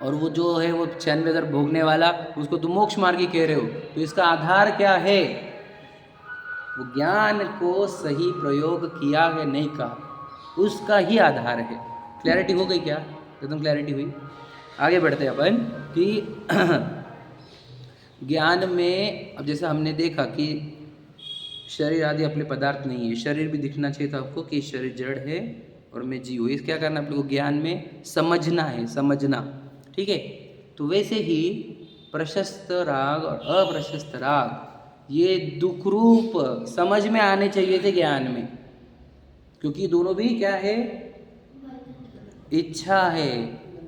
और वो जो है वो 96,000 भोगने वाला, उसको तुम मोक्ष मार्गी कह रहे हो। तो इसका आधार क्या है? वो ज्ञान को सही प्रयोग किया है नहीं कहा, उसका ही आधार है। क्लैरिटी हो गई क्या? एकदम क्लैरिटी हुई। आगे बढ़ते हैं अपन कि ज्ञान में अब जैसे हमने देखा कि शरीर आदि अपने पदार्थ नहीं है, शरीर भी दिखना चाहिए था आपको कि शरीर जड़ है और मैं जीव हूँ। इस क्या करना है? अपने को ज्ञान में समझना है, समझना, ठीक है? तो वैसे ही प्रशस्त राग और अप्रशस्त राग ये दुख रूप समझ में आने चाहिए थे ज्ञान में, क्योंकि दोनों भी क्या है? इच्छा है,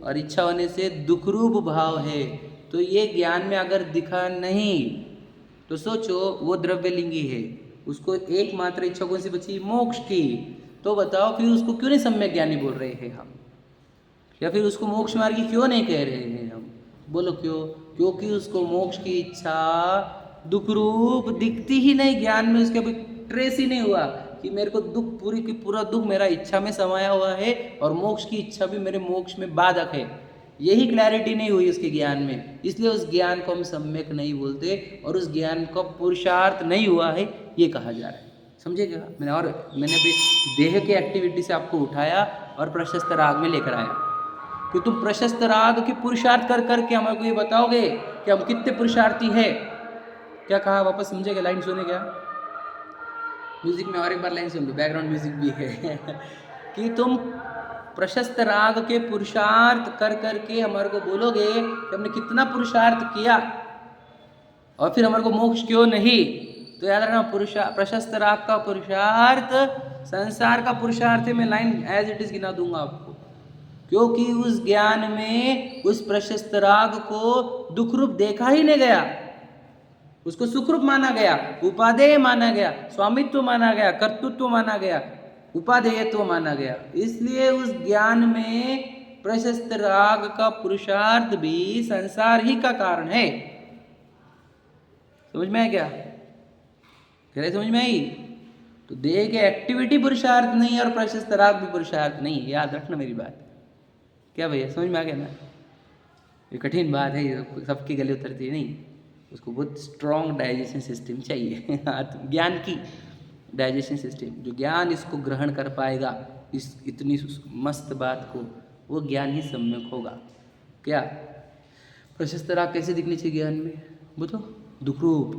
और इच्छा होने से दुख रूप भाव है। तो ये ज्ञान में अगर दिखा नहीं तो सोचो वो द्रव्यलिंगी है, उसको एकमात्र इच्छा कौन सी बची? मोक्ष की। तो बताओ फिर उसको क्यों नहीं सम्यक ज्ञानी बोल रहे हैं हम, या फिर उसको मोक्ष मार्गी क्यों नहीं कह रहे हैं हम? बोलो क्यों? क्योंकि उसको मोक्ष की इच्छा दुख रूप दिखती ही नहीं ज्ञान में, उसके अभी ट्रेस ही नहीं हुआ कि मेरे को दुख पूरी की पूरा दुख मेरा इच्छा में समाया हुआ है और मोक्ष की इच्छा भी मेरे मोक्ष में बाधक है। यही क्लैरिटी नहीं हुई उसके ज्ञान में, इसलिए उस ज्ञान को हम सम्यक नहीं बोलते और उस ज्ञान का पुरुषार्थ नहीं हुआ है, ये कहा जा रहा है। समझेगा? मैंने अभी देह के एक्टिविटी से आपको उठाया और प्रशस्त राग में लेकर आया कि तुम प्रशस्त राग के पुरुषार्थ कर करके हमारे को ये बताओगे कि हम कितने पुरुषार्थी है। क्या कहा? वापस समझेगा? लाइन सुने क्या? म्यूजिक में और एक बार लाइन सुन लो, बैकग्राउंड म्यूजिक भी है कि तुम प्रशस्त राग के पुरुषार्थ कर करके हमारे को बोलोगे कि हमने कितना पुरुषार्थ किया और फिर हमारे को मोक्ष क्यों नहीं। तो याद रखना, प्रशस्त राग का पुरुषार्थ संसार का पुरुषार्थ है। मैं लाइन एज इट इज गिना दूंगा आपको, क्योंकि उस ज्ञान में उस प्रशस्त राग को दुख रूप देखा ही नहीं गया, उसको सुख रूप माना गया, उपादेय माना गया, स्वामित्व माना गया, कर्तृत्व माना गया, उपादेयत्व माना गया। इसलिए उस ज्ञान में प्रशस्त राग का पुरुषार्थ भी संसार ही का कारण है। समझ में आया क्या? कह रहे समझ में आई? तो देह के एक्टिविटी पुरुषार्थ नहीं और प्रशस्त राग भी पुरुषार्थ नहीं, याद रखना मेरी बात। क्या भैया समझ में आ गया ना? ये कठिन बात है, सबकी गले उतरती है नहीं, उसको बहुत स्ट्रॉन्ग डाइजेशन सिस्टम चाहिए ज्ञान की डाइजेशन सिस्टम, जो ज्ञान इसको ग्रहण कर पाएगा, इस इतनी मस्त बात को, वो ज्ञान ही सम्यक होगा। क्या प्रशस्त राग कैसे दिखनी चाहिए ज्ञान में? बताओ। दुख रूप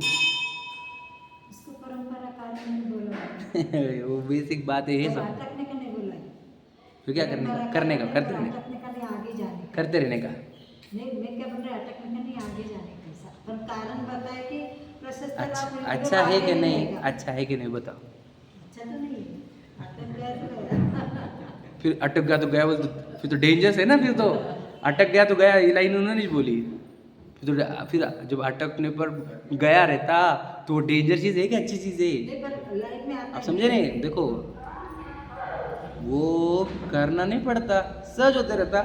इसको परंपरा कारण नहीं बोला वो बेसिक बात है, तो सब अटकने का नहीं बोला है। तो क्या करने का? करने का, करते रहने का, अटकने का नहीं, आगे जाने का। करते रहने का। नहीं, मैं क्या बोल रहा है, अटकने का नहीं, आगे जाने का। ऐसा पर कारण बताए कि प्रशस्त राग अच्छा, बोले तो अच्छा है कि आगे नहीं? जाएगा। अच्छा है कि नहीं बताओ। अच्छा तो नहीं है, अटक गया तो गया। फिर अटक गया तो गया बोल, तो फिर तो डेंजरस है ना। फिर तो अटक गया तो गया, ये लाइन उन्होंने नहीं बोली। फिर जब अटकने पर गया रहता तो वो डेंजर चीज है कि अच्छी चीज है? नहीं, पर लाइफ में आता आप समझे नहीं? देखो, वो करना नहीं पड़ता, सहज होते रहता,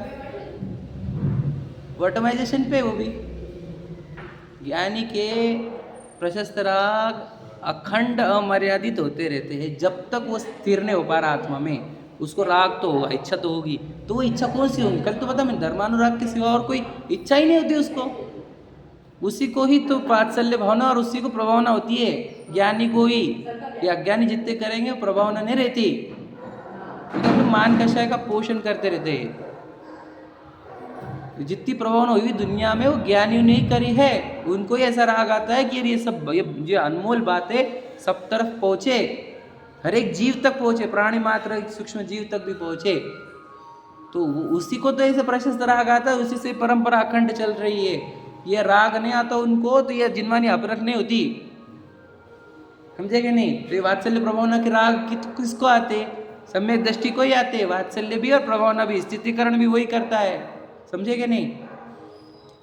ऑटोमाइजेशन पे। वो भी ज्ञानी के प्रशस्त राग अखंड अमर्यादित होते रहते हैं जब तक वो स्थिर नहीं हो पा रहा आत्मा में। उसको राग तो होगा, इच्छा तो होगी, तो वो इच्छा कौन सी होगी? कल तो पता मैं धर्मानुराग के सिवा और कोई इच्छा ही नहीं होती उसको। उसी को ही तो वात्सल्य भावना और उसी को प्रभावना होती है। ज्ञानी को ही, ये अज्ञानी जितने करेंगे वो प्रभावना नहीं रहती, तो मान कषाय का पोषण करते रहते हैं। जितनी प्रभावना हुई दुनिया में वो ज्ञानियों ने ही करी है। उनको ही ऐसा राग आता है कि ये सब ये अनमोल बातें सब तरफ पहुँचे, हर एक जीव तक पहुँचे, प्राणी मात्र सूक्ष्म जीव तक भी पहुँचे। तो उसी को तो ऐसे प्रशस्त राग आता है, उसी से परंपरा अखंड चल रही है। ये राग नहीं आता उनको तो ये जिनवानी अपरख नहीं होती, समझे कि नहीं? तो ये वात्सल्य प्रभावना के राग किसको आते? सम्यक दृष्टि को ही आते। वात्सल्य भी और प्रभावना भी, स्थितिकरण भी वही करता है, समझे कि नहीं?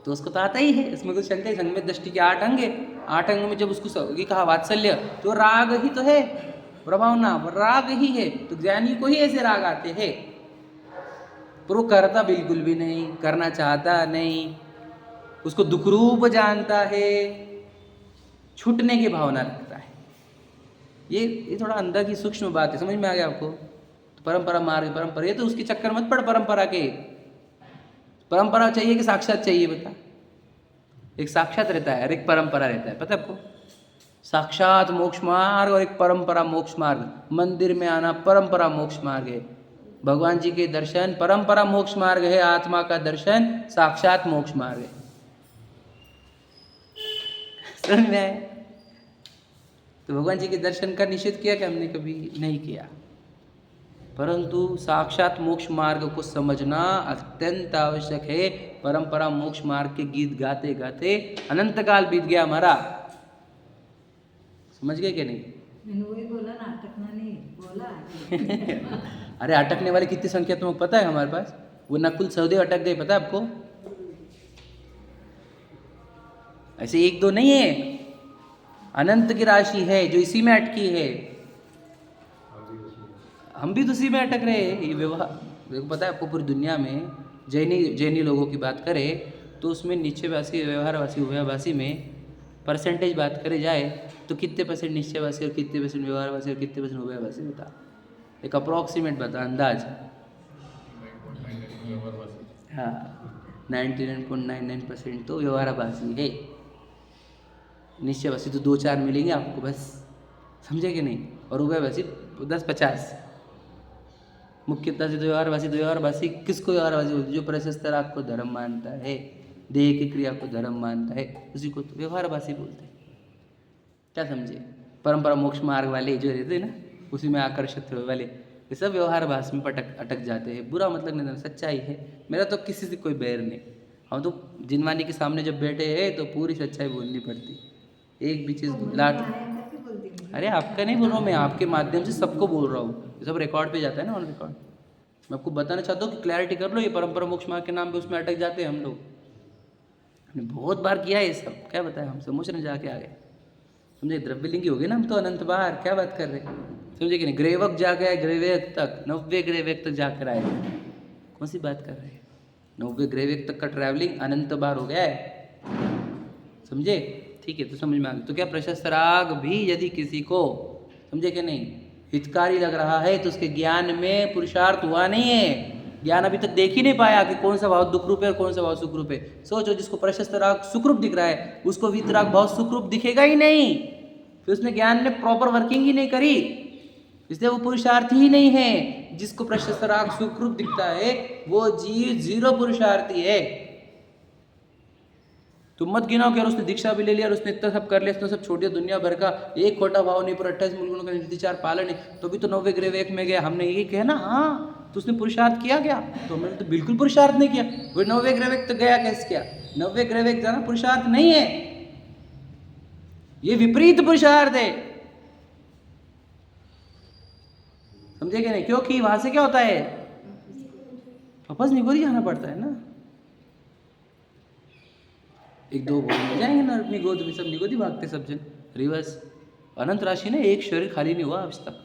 तो उसको तो आता ही है, इसमें कुछ शंका है। सम्यक दृष्टि के 8 अंग है, 8 अंग में जब उसको ये कहा वात्सल्य, तो राग ही तो है, प्रभावना राग ही है। तो ज्ञानी को ही ऐसे राग आते हैं, पर वो करता बिल्कुल भी नहीं, करना चाहता नहीं, उसको दुख रूप जानता है, छूटने की भावना रखता है। ये थोड़ा अंदर की सूक्ष्म बात है, समझ में आ गया आपको? तो परंपरा मार्ग, परंपरा, ये तो उसके चक्कर मत पड़ परंपरा के। परंपरा चाहिए कि साक्षात चाहिए? बता, एक साक्षात रहता है और एक परंपरा रहता है, पता है आपको? साक्षात मोक्ष मार्ग और एक परंपरा मोक्ष मार्ग। मंदिर में आना परंपरा मोक्ष मार्ग है, भगवान जी के दर्शन परंपरा मोक्ष मार्ग है, आत्मा का दर्शन साक्षात मोक्ष मार्ग है। समझ में आए? तो भगवान जी के दर्शन का निषेध किया कि हमने कभी नहीं किया, परंतु साक्षात मोक्ष मार्ग को समझना अत्यंत आवश्यक है। परंपरा मोक्ष मार्ग के गीत गाते गाते अनंत काल बीत गया हमारा, समझ गए कि नहीं? मैंने वही बोला ना, अटकना नहीं बोला। अरे अटकने वाले कितनी संख्या तुमको पता है हमारे पास? वो नकुल सहदेव अटक गए, पता है आपको? ऐसे 1-2 नहीं है, अनंत की राशि है जो इसी में अटकी है। हम भी तो उसी में अटक रहे हैं। ये व्यवहार देखो, पता है आपको? पूरी दुनिया में जैनी लोगों की बात करें तो उसमें निश्चयवासी, व्यवहारवासी, उभयवासी में परसेंटेज बात करे जाए तो कितने परसेंट निश्चयवासी और कितने परसेंट व्यवहारवासी और कितने परसेंट उभयवासी? बता, एक अप्रॉक्सीमेट बता, अंदाज। हाँ, 99.99% तो व्यवहारवासी है। निश्चयवासी तो 2-4 मिलेंगे आपको बस, समझे कि नहीं? और उभयवासी 10-50। मुख्यतः से व्यवहारवासी किसको व्यवहारवासी बोलते? जो प्रशस्त राग को धर्म मानता है, देह की क्रिया को धर्म मानता है, उसी को तो व्यवहारवासी बोलते हैं। क्या समझे? परंपरा मोक्ष मार्ग वाले जो रहते हैं ना, उसी में आकर्षित हुए वाले, ये सब व्यवहारवास में अटक जाते हैं। बुरा मतलब नहीं, सच्चाई है। मेरा तो किसी से कोई बैर नहीं, हम तो जिनवानी के सामने जब बैठे हैं तो पूरी सच्चाई बोलनी पड़ती, एक भी चीज़ लाट। अरे आपका नहीं बोल रहा हूँ मैं, आपके माध्यम से सबको बोल रहा हूँ, ये सब रिकॉर्ड पे जाता है ना, ऑन रिकॉर्ड। मैं आपको बताना चाहता हूँ कि क्लैरिटी कर लो, ये परंपरा मोक्ष मार्ग के नाम पे उसमें अटक जाते हैं हम लोग। हमने बहुत बार किया है ये सब, क्या बताया? हम समोचने जाके आ गए, समझे? द्रव्यलिंगी हो गए ना हम तो अनंत बार, क्या बात कर रहे हैं, समझे कि नहीं? ग्रेवक जा गए, ग्रेवेक तक, 90 ग्रेवेक तक जाकर आए। कौन सी बात कर रहे हैं? 90 ग्रेवेक तक का ट्रैवलिंग अनंत बार हो गया है, समझे? ठीक है, तो समझ में आ गया। तो क्या प्रशस्त राग भी यदि किसी को, समझे कि नहीं, हितकारी लग रहा है तो उसके ज्ञान में पुरुषार्थ हुआ नहीं है। ज्ञान अभी तक देख ही नहीं पाया कि कौन सा भाव दुख रूप है और कौन सा भाव सुख रूप है। सोचो, जिसको प्रशस्त राग सुखरूप दिख रहा है उसको वीतराग भाव सुखरूप दिखेगा ही नहीं, फिर उसने ज्ञान में प्रॉपर वर्किंग ही नहीं करी, इसलिए वो पुरुषार्थी ही नहीं है। जिसको प्रशस्त राग सुखरूप दिखता है वो जीव 0 पुरुषार्थी है। तुम मत गिनाओ कि यार उसने दीक्षा भी ले लिया और उसने इतना सब कर लिया, उसने सब छोड़ दिया, दुनिया भर का एक खोटा भाव नहीं, पर 28 मूल का निर्दिचार पालन है, तो भी तो 90 ग्रेवेक में गया। हमने यही कहा ना, हाँ तो उसने पुरुषार्थ किया क्या? तो मैंने तो बिल्कुल पुरुषार्थ नहीं किया। वो 90 ग्रेवेक तो गया कैसे? क्या 90 ग्रेवेक जाना पुरुषार्थ नहीं है, ये विपरीत पुरुषार्थ है, समझे कि नहीं? क्योंकि वहां से क्या होता है, वापस निगोदी जाना पड़ता है ना। 1-2 मिल जाएंगे ना अपनी गोद में, सब निगोदी भागते सब जन रिवर्स। अनंत राशि ने एक शरीर खाली नहीं हुआ अब तक,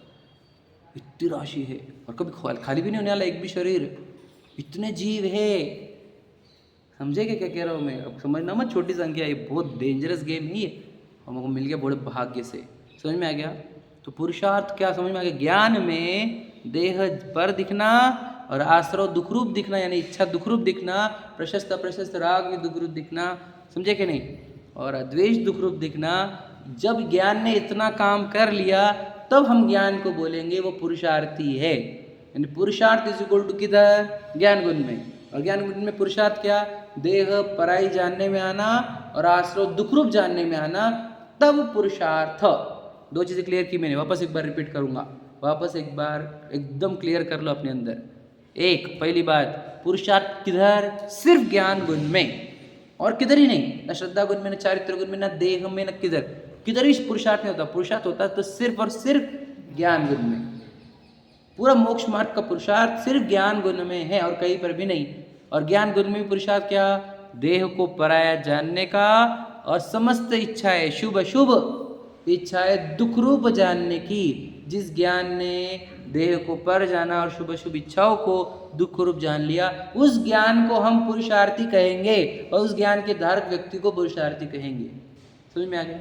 इतनी राशि है और कभी खाली भी नहीं होने वाला एक भी शरीर, इतने जीव है, समझे क्या कह रहा हूँ मैं? अब समझना मत, छोटी संख्या, ये बहुत डेंजरस गेम है ये, हमको मिल गया बड़े भाग्य से, समझ में आ गया? तो पुरुषार्थ क्या समझ में आ गया? ज्ञान में देह पर दिखना और आश्रव दुखरूप दिखना, यानी इच्छा दुखरूप दिखना, प्रशस्त अप्रशस्त राग में दुखरूप दिखना, समझे कि नहीं? और अद्वेष दुख रूप दिखना, जब ज्ञान ने इतना काम कर लिया तब हम ज्ञान को बोलेंगे वो पुरुषार्थी है। यानी पुरुषार्थ इज इक्वल टू किधर? ज्ञान गुण में। और ज्ञान गुण में पुरुषार्थ क्या? देह पराई जानने में आना और आश्रव दुख रूप जानने में आना, तब पुरुषार्थ। दो चीजें क्लियर की मैंने, वापस एक बार रिपीट करूंगा, वापस एक बार एकदम क्लियर कर लो अपने अंदर। एक पहली बात, पुरुषार्थ किधर? सिर्फ ज्ञान गुण में, और किधर ही नहीं, न श्रद्धा गुण में, न चारित्र गुण में, न देह में, न किधर किधर ही पुरुषार्थ नहीं होता। पुरुषार्थ होता तो सिर्फ और सिर्फ ज्ञान गुण में। पूरा मोक्ष मार्ग का पुरुषार्थ सिर्फ ज्ञान गुण में है और कहीं पर भी नहीं। और ज्ञान गुण में भी पुरुषार्थ क्या? देह को पराया जानने का और समस्त इच्छाएं, शुभ अशुभ इच्छाएं दुख रूप जानने की। जिस ज्ञान ने देह को पर जाना और शुभ अशुभ इच्छाओं को दुख रूप जान लिया, उस ज्ञान को हम पुरुषार्थी कहेंगे और उस ज्ञान के धारक व्यक्ति को पुरुषार्थी कहेंगे। समझ में आ गया?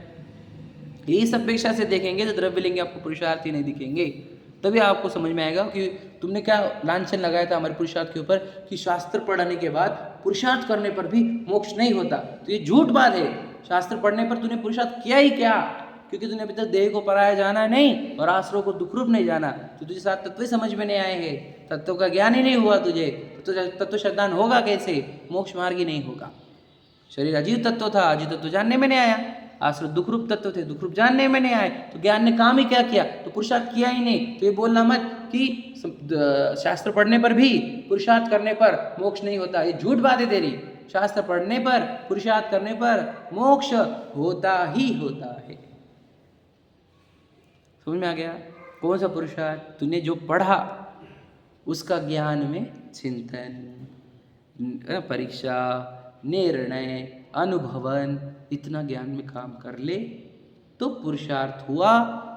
यही सब अपेक्षा से देखेंगे तो द्रव्य लिंग आपको पुरुषार्थी नहीं दिखेंगे। तभी आपको समझ में आएगा कि तुमने क्या लांछन लगाया था हमारे पुरुषार्थ के ऊपर कि शास्त्र पढ़ने के बाद पुरुषार्थ करने पर भी मोक्ष नहीं होता। तो ये झूठ बात है। शास्त्र पढ़ने पर तूने पुरुषार्थ किया ही क्या? क्योंकि तूने अभी तक देह को पराया जाना नहीं और आश्रव को दुख रूप नहीं जाना, तो तुझे साथ तत्व समझ में नहीं आए हैं, तत्व का ज्ञान ही नहीं हुआ तुझे, तो तत्व श्रद्धान होगा कैसे? मोक्ष मार्ग ही नहीं होगा। शरीर अजीव तत्व था, अजीव तत्व जानने में नहीं आया, आश्रव दुख रूप तत्व थे, दुख रूप जानने में नहीं आए, तो ज्ञान ने काम ही क्या किया? तो पुरुषार्थ किया ही नहीं। तो ये बोलना मत कि शास्त्र पढ़ने पर भी पुरुषार्थ करने पर मोक्ष नहीं होता, ये झूठ बात है तेरी। शास्त्र पढ़ने पर पुरुषार्थ करने पर मोक्ष होता ही होता है। समझ में आ गया? कौन सा पुरुषार्थ? तूने जो पढ़ा उसका ज्ञान में चिंतन, परीक्षा, निर्णय, अनुभवन, इतना ज्ञान में काम कर ले तो पुरुषार्थ हुआ।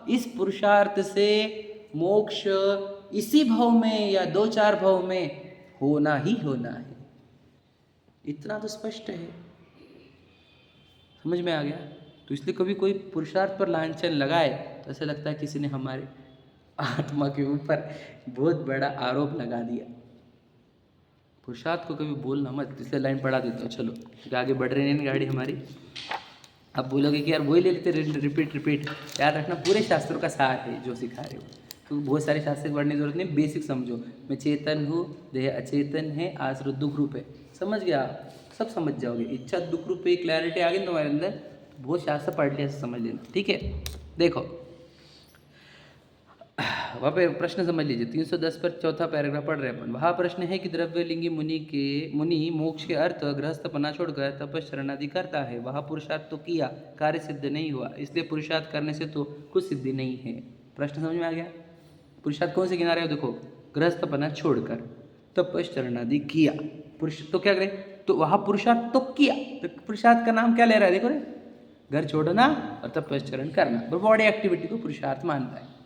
इस पुरुषार्थ से मोक्ष इसी भव में या 2-4 भव में होना ही होना है। इतना तो स्पष्ट है। समझ में आ गया? तो इसलिए कभी कोई पुरुषार्थ पर लांछन लगाए तो ऐसा लगता है किसी ने हमारे आत्मा के ऊपर बहुत बड़ा आरोप लगा दिया। पुरुषार्थ को कभी बोलना मत, इसलिए लाइन पढ़ा देता हूँ। चलो आगे बढ़ रही है गाड़ी हमारी। अब बोलोगे कि यार वही ले लेते रिपीट। याद रखना पूरे शास्त्रों का सार है जो सिखा रहे हो, तो बहुत सारे शास्त्र पढ़ने की जरूरत नहीं, बेसिक समझो। मैं चेतन हूँ, देह अचेतन है, आश्रय दुख रूप है। समझ गया? सब समझ जाओगे। इच्छा दुख रूप पे क्लैरिटी आ गई तुम्हारे अंदर, बहुत शास्त्र पढ़ लिया समझ लेना। ठीक है, देखो वहाँ पे प्रश्न समझ लीजिए। 310 पर चौथा पैराग्राफ पढ़ रहे हैं अपन। वहाँ प्रश्न है कि द्रव्यलिंगी मुनि मोक्ष के अर्थ गृहस्थपना छोड़कर तपश्चरण आदि करता है। वहाँ पुरुषार्थ तो किया, कार्य सिद्ध नहीं हुआ, इसलिए पुरुषार्थ करने से तो कुछ सिद्धि नहीं है। प्रश्न समझ में आ गया? पुरुषार्थ कौन से किनारे हो? देखो, गृहस्थपना छोड़कर तपश्चरण आदि किया, पुरुष तो क्या करे? तो वहाँ पुरुषार्थ तो किया, तो पुरुषार्थ का नाम क्या ले रहा है? देखो रे, घर छोड़ना और तपश्चरण करना, बॉडी एक्टिविटी को पुरुषार्थ मानता है।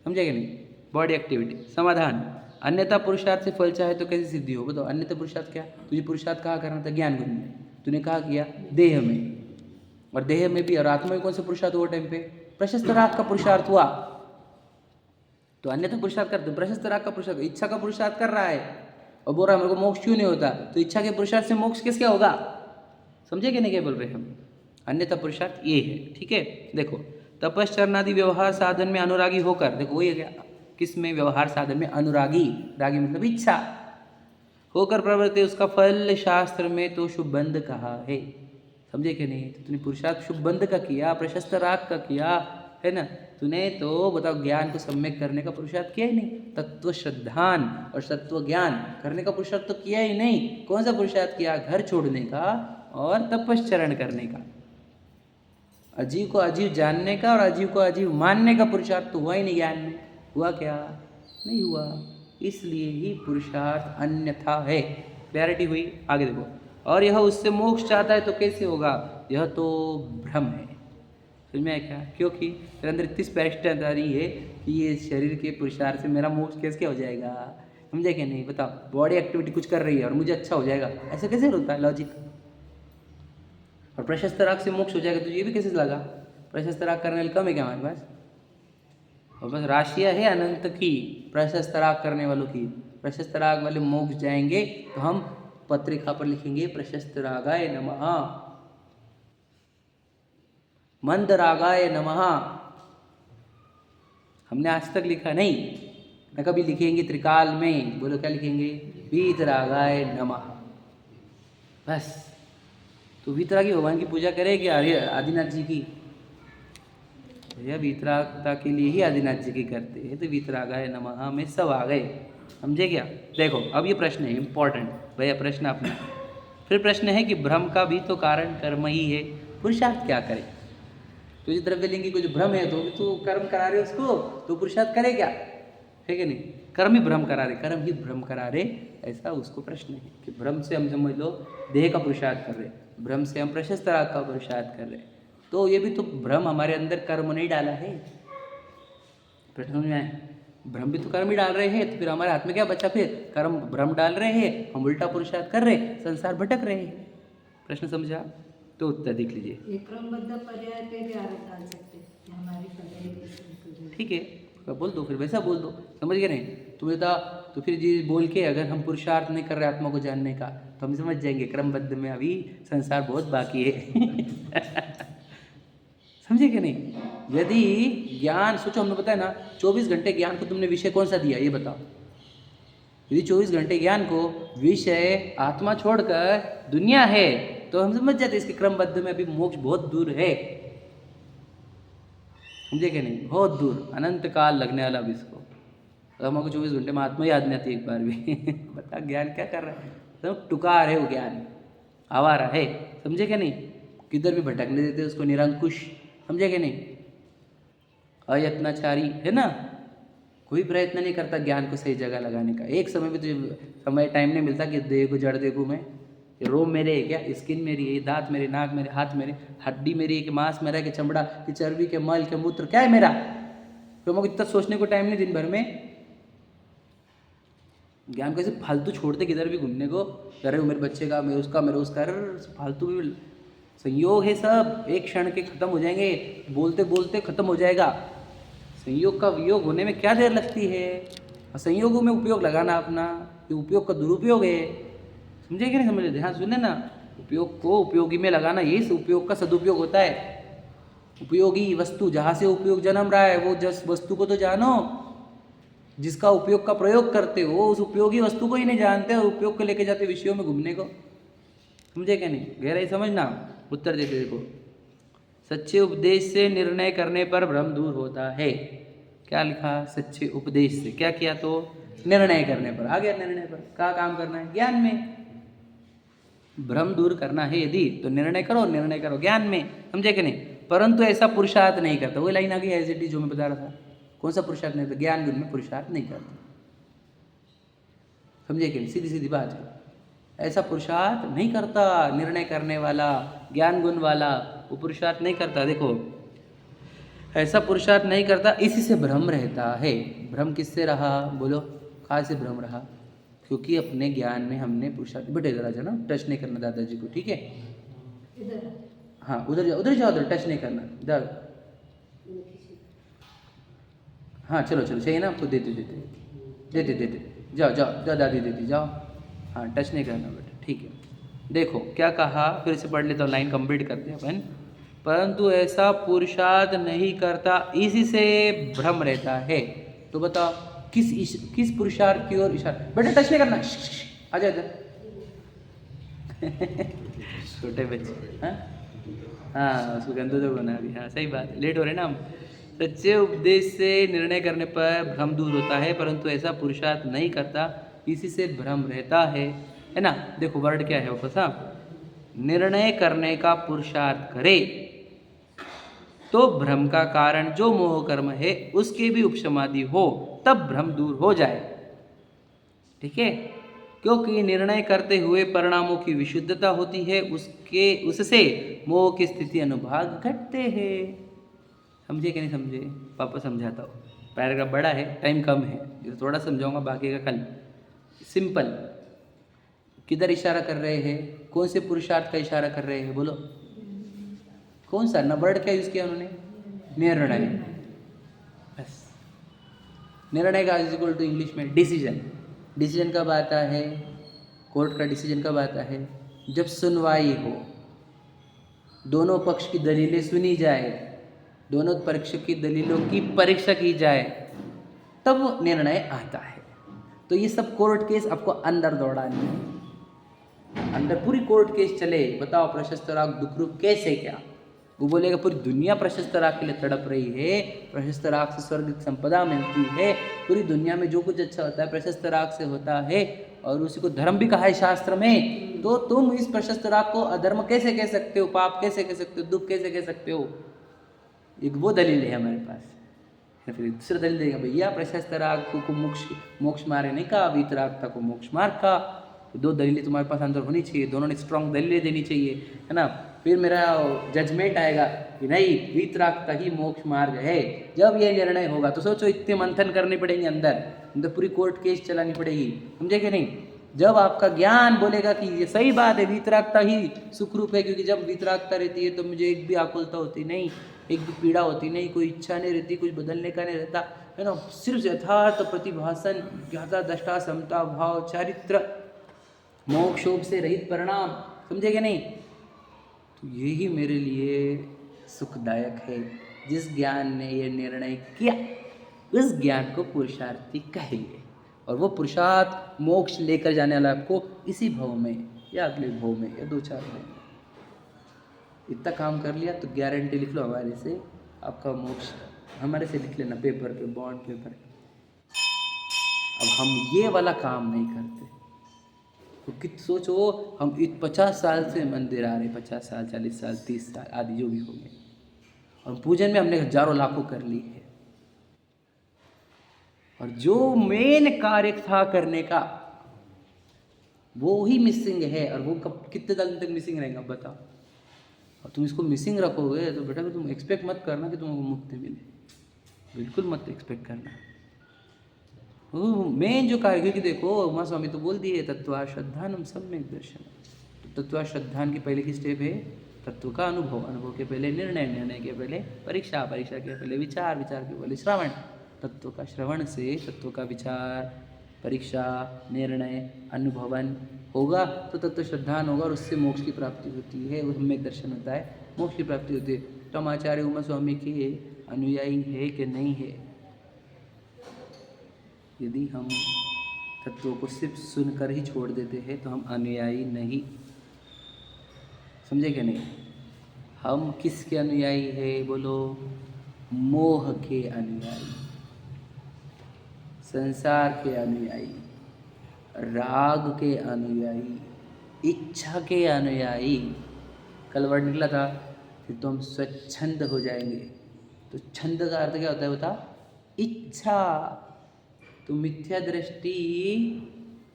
समझे कि नहीं? Body activity. समाधान, अन्यथा पुरुषार्थ से फल चाहे तो कैसे सिद्धि हो? बताओ, अन्यथा पुरुषार्थ क्या? तुझे पुरुषार्थ कहाँ करना था? ज्ञान गुण में। तूने कहा किया देह में, और देह में भी और आत्मा में कौन सा पुरुषार्थ हुआ? टाइम पे प्रशस्त राग का पुरुषार्थ हुआ। तो अन्यथा पुरुषार्थ करते, प्रशस्त राग का पुरुषार्थ, इच्छा का पुरुषार्थ कर रहा है और बोल रहा है मेरे को मोक्ष क्यों नहीं होता? तो इच्छा के पुरुषार्थ से मोक्ष किसका होगा? समझे कि नहीं क्या बोल रहे हैं हम? अन्यथा पुरुषार्थ ये है। ठीक है, देखो, तपश्चरणादि व्यवहार साधन में अनुरागी होकर, देखो वही है क्या? किस में? व्यवहार साधन में अनुरागी, रागी मतलब इच्छा होकर प्रवृत्ति, उसका फल शास्त्र में तो शुभ बंध कहा है। समझे कि नहीं? तो तूने पुरुषार्थ शुभ बंध का किया, प्रशस्त राग का किया है ना? तूने तो बताओ ज्ञान को सम्यक करने का पुरुषार्थ किया ही नहीं, तत्व श्रद्धान और तत्व ज्ञान करने का पुरुषार्थ तो किया ही नहीं। कौन सा पुरुषार्थ किया? घर छोड़ने का और तपश्चरण करने का। अजीव को अजीव जानने का और अजीव को अजीव मानने का पुरुषार्थ तो हुआ ही नहीं। ज्ञान में हुआ क्या? नहीं हुआ। इसलिए ही पुरुषार्थ अन्यथा है। क्लैरिटी हुई? आगे देखो, और यह उससे मोक्ष चाहता है तो कैसे होगा? यह तो भ्रम है। समझ में आया क्या? क्योंकि मेरे अंदर इतनी स्पष्टता नहीं है कि ये शरीर के पुरुषार्थ से मेरा मोक्ष कैसे हो जाएगा। समझे कि नहीं? बताओ, बॉडी एक्टिविटी कुछ कर रही है और मुझे अच्छा हो जाएगा, ऐसा कैसे होता है? लॉजिक। और प्रशस्त राग से मोक्ष हो जाएगा तो ये भी कैसे लगा? प्रशस्त राग करने वाले कम है क्या हमारे पास? और बस राशियाँ है अनंत की प्रशस्त राग करने वालों की। प्रशस्त राग वाले मोक्ष जाएंगे तो हम पत्रिका पर लिखेंगे प्रशस्त रागाय नमः। मंदरागाय नमः। हमने आज तक लिखा नहीं, न कभी लिखेंगे त्रिकाल में। बोलो क्या लिखेंगे? वीतरागाय नमः। बस। तो वीतरागी भगवान की पूजा करें क्या आदिनाथ जी की? भैया वीतरागता के लिए ही आदिनाथ जी की करते हैं, तो वीतरागाय नमः में सब आ गए। समझे क्या? देखो अब ये प्रश्न है इंपॉर्टेंट भैया, प्रश्न अपना। फिर प्रश्न है कि भ्रम का भी तो कारण कर्म ही है, पुरुषार्थ क्या करे? तो ये द्रव्यलिंगी को जो भ्रम है तो भी तो कर्म करा रहे उसको, तो पुरुषार्थ करे क्या? है कि नहीं? कर्म ही भ्रम करा रहे, कर्म ही भ्रम करा रहे, ऐसा उसको प्रश्न है कि भ्रम से हम समझ लो देह का पुरुषार्थ कर रहे, भ्रम से हम प्रशस्त राग का पुरुषार्थ कर रहे, तो ये भी तो भ्रम हमारे अंदर कर्म नहीं डाला है। प्रश्न समझ में आए? भ्रम भी तो कर्म ही डाल रहे हैं, तो फिर हमारे हाथ में क्या बचा? फिर कर्म भ्रम डाल रहे हैं, हम उल्टा पुरुषार्थ कर रहे, संसार भटक रहे हैं। प्रश्न समझा? तो उत्तर देख लीजिए। ये क्रमबद्ध पर्याय पे भी आरोप डाल सकते हैं कि हमारी पर्याय। ठीक है, बोल दो, फिर वैसा बोल दो। समझ गए नहीं? तो बेटा तो फिर जी बोल के अगर हम पुरुषार्थ नहीं कर रहे आत्मा को जानने का, तो हम समझ जाएंगे क्रमबद्ध में अभी संसार बहुत बाकी है। समझे क्या नहीं? यदि ज्ञान, सोचो हमने बताया ना 24 घंटे ज्ञान को तुमने विषय कौन सा दिया ये बताओ। यदि 24 घंटे ज्ञान को विषय आत्मा छोड़कर दुनिया है, तो हम समझ जाते इसके क्रमबद्ध में अभी मोक्ष बहुत दूर है। समझे क्या नहीं? बहुत दूर, अनंत काल लगने वाला अभी इसको। तो हमको 24 घंटे में आत्मा याद नहीं आती एक बार भी। बता ज्ञान क्या कर रहा है? सब टुकार है वो ज्ञान, आवारा है। समझे क्या नहीं? किधर भी भटकने देते उसको, निरंकुश। समझे क्या नहीं? अयत्नाचारी है ना, कोई प्रयत्न नहीं करता ज्ञान को सही जगह लगाने का। एक समय भी तो समय टाइम नहीं मिलता कि देखो जड़ देखूँ मैं, ये रोम मेरे है क्या, स्किन मेरी है, दांत मेरे, नाक मेरे, हाथ मेरे, हड्डी मेरी है कि मांस मेरा है कि चमड़ा कि चर्बी के मल के मूत्र, क्या है मेरा? तो हमको इतना सोचने को टाइम नहीं दिन भर में। ज्ञान को ऐसे फालतू छोड़ते किधर भी घूमने को, अरे मेरे बच्चे का, मेरे उसका, मेरे उसका, फालतू भी संयोग है सब, एक क्षण के खत्म हो जाएंगे, बोलते बोलते खत्म हो जाएगा। संयोग का वियोग होने में क्या देर लगती है? और संयोगों में उपयोग लगाना अपना, ये उपयोग का दुरुपयोग है। समझे कि नहीं समझे? ध्यान सुने ना, उपयोग को उपयोगी में लगाना, यही उपयोग का सदुपयोग होता है। उपयोगी वस्तु, जहाँ से उपयोग जन्म रहा है वो जिस वस्तु को तो जानो, जिसका उपयोग का प्रयोग करते हो उस उपयोगी वस्तु को ही नहीं जानते और उपयोग को लेके जाते विषयों में घूमने को। समझे क्या नहीं? गहराई समझना। उत्तर देते देखो, सच्चे उपदेश से निर्णय करने पर भ्रम दूर होता है। क्या लिखा? सच्चे उपदेश से क्या किया? तो निर्णय करने पर। आ गया निर्णय पर, क्या काम करना है? ज्ञान में। भ्रम दूर करना है यदि, तो निर्णय करो ज्ञान में। समझे कि नहीं? परंतु ऐसा पुरुषार्थ नहीं करता। वही लाइन आ गई एज इट इज जो मैं बता रहा था। कौन सा पुरुषार्थ नहीं करता? ज्ञान गुण में पुरुषार्थ नहीं करता। समझे कि नहीं? सीधी सीधी बात है, ऐसा पुरुषार्थ नहीं करता। निर्णय करने वाला, ज्ञान गुण वाला, वो पुरुषार्थ नहीं करता। देखो ऐसा पुरुषार्थ नहीं करता, इसी से भ्रम रहता है। भ्रम किससे रहा? बोलो, कहाँ से भ्रम रहा? क्योंकि अपने ज्ञान में हमने पुरुषार्थ। बेटे जरा जाना, टच नहीं करना दादाजी को, ठीक है? इधर हाँ उधर जाओ, उधर टच नहीं करना। इधर हाँ चलो चाहिए ना आपको? देते जाओ दादी देती जाओ। हाँ टच नहीं करना बेटा, ठीक है? देखो क्या कहा, फिर से पढ़ लेता हूँ, लाइन कंप्लीट करते हैं अपन। परंतु ऐसा पुरुषार्थ नहीं करता, इसी से भ्रम रहता है। तो बताओ किस पुरुषार्थ की ओर इशारा? बेटा टच नहीं करना, आ जाओ इधर। छोटे बच्चे, हाँ उसको गंदो तो बना भी। हाँ सही बात है, लेट हो रहे ना हम। सच्चे उपदेश से निर्णय करने पर भ्रम दूर होता है, परंतु ऐसा पुरुषार्थ नहीं करता, इसी से भ्रम रहता है ना? देखो वर्ड क्या है वापस। निर्णय करने का पुरुषार्थ करे तो भ्रम का कारण जो मोह कर्म है उसके भी उपशमादि हो, तब भ्रम दूर हो जाए। ठीक है? क्योंकि निर्णय करते हुए परिणामों की विशुद्धता होती है, उससे मोह की स्थिति अनुभाग घटते हैं। समझे कि नहीं समझे? पापा समझाता हूँ, पैराग्राफ बड़ा है, टाइम कम है, जो थोड़ा समझाऊंगा, बाकी का कल। सिंपल। किधर इशारा कर रहे हैं? कौन से पुरुषार्थ का इशारा कर रहे हैं? बोलो कौन सा? न वर्ड क्या यूज किया उन्होंने? निर्णय। बस निर्णय का इज इक्वल टू इंग्लिश में डिसीजन। डिसीजन कब आता है? कोर्ट का डिसीजन कब आता है? जब सुनवाई हो। दोनों पक्ष की दलीलें सुनी जाए, दोनों पक्ष की दलीलों की परीक्षा की जाए, तब निर्णय आता है। तो ये सब कोर्ट केस आपको अंदर दौड़ानी है, अंदर पूरी कोर्ट केस चले। बताओ प्रशस्त राग दुखरूप कैसे क्या? वो बोलेगा पूरी दुनिया प्रशस्त राग के लिए तड़प रही है, प्रशस्त राग से स्वर्ग की संपदा मिलती है, पूरी दुनिया में जो कुछ अच्छा होता है प्रशस्त राग से होता है, और उसी को धर्म भी कहा है शास्त्र में। तो तुम इस प्रशस्त राग को अधर्म कैसे कह सकते हो, पाप कैसे कह सकते हो, दुख कैसे कह सकते हो? एक वो दलील है हमारे पास। फिर दूसरा दलील देगा, भैया प्रशस्त राग को मोक्ष मार्ग नहीं कहा, वीतरागता को मोक्ष मार्ग का। दो दलीलें तुम्हारे पास अंदर होनी चाहिए, दोनों ने स्ट्रांग दलीलें देनी चाहिए, है ना। फिर मेरा जजमेंट आएगा कि नहीं, वीतरागता ही मोक्ष मार्ग है। जब ये निर्णय होगा तो सोचो इतने मंथन करने पड़ेंगे अंदर पूरी कोर्ट केस चलानी पड़ेगी, समझे कि नहीं। जब आपका ज्ञान बोलेगा कि ये सही बात है, वीतरागता ही सुखरूप है, क्योंकि जब वीतरागता रहती है तो मुझे एक भी आकुलता होती नहीं, एक भी पीड़ा होती नहीं, कोई इच्छा नहीं रहती, कुछ बदलने का नहीं रहता, है ना। सिर्फ यथार्थ प्रतिभासन, ज्ञाता दृष्टा समता भाव चारित्र मोक्षोप से रहित परिणाम, समझे कि नहीं। तो यही मेरे लिए सुखदायक है। जिस ज्ञान ने ये निर्णय किया उस ज्ञान को पुरुषार्थी कहेंगे, और वो पुरुषार्थ मोक्ष लेकर जाने वाला आपको इसी भव में या अगले भव में या 2-4 में। इतना काम कर लिया तो गारंटी लिख लो हमारे से आपका मोक्ष, हमारे से लिख लेना पेपर पे, बॉन्ड पेपर। अब हम ये वाला काम नहीं करते तो कित सोचो, हम 50 साल से मंदिर आ रहे, 50 साल 40 साल 30 साल आदि जो भी हो गए, और पूजन में हमने हजारों लाखों कर ली है, और जो मेन कार्य था करने का वो ही मिसिंग है। और वो कब कितने दिन तक मिसिंग रहेगा बताओ। और तुम इसको मिसिंग रखोगे तो बेटा तुम एक्सपेक्ट मत करना कि तुमको मुक्ति मिले, बिल्कुल मत एक्सपेक्ट करना। मेन जो कार्य, क्योंकि देखो उमा स्वामी तो बोल दिए तत्वा श्रद्धानम सम्यक दर्शन। तो तत्वा श्रद्धान की पहले की स्टेप है तत्व का अनुभव, अनुभव के पहले निर्णय, निर्णय के पहले परीक्षा, परीक्षा के पहले विचार, विचार के पहले श्रवण, तत्व का श्रवण से तत्व का विचार, परीक्षा, निर्णय, अनुभवन होगा तो तत्व श्रद्धान होगा, और उससे मोक्ष की प्राप्ति होती है, वो सम्यक दर्शन होता है, मोक्ष की प्राप्ति होती है। तो हम आचार्य उमा स्वामी के अनुयायी है कि नहीं है? यदि हम तत्वों को सिर्फ सुनकर ही छोड़ देते हैं तो हम अनुयायी नहीं, समझे कि नहीं। हम किसके अनुयायी है बोलो? मोह के अनुयायी, संसार के अनुयायी, राग के अनुयायी, इच्छा के अनुयायी। कल वर्ड निकला था, फिर तो हम स्वच्छंद हो जाएंगे। तो छंद का अर्थ क्या होता है बता? इच्छा। तो मिथ्या दृष्टि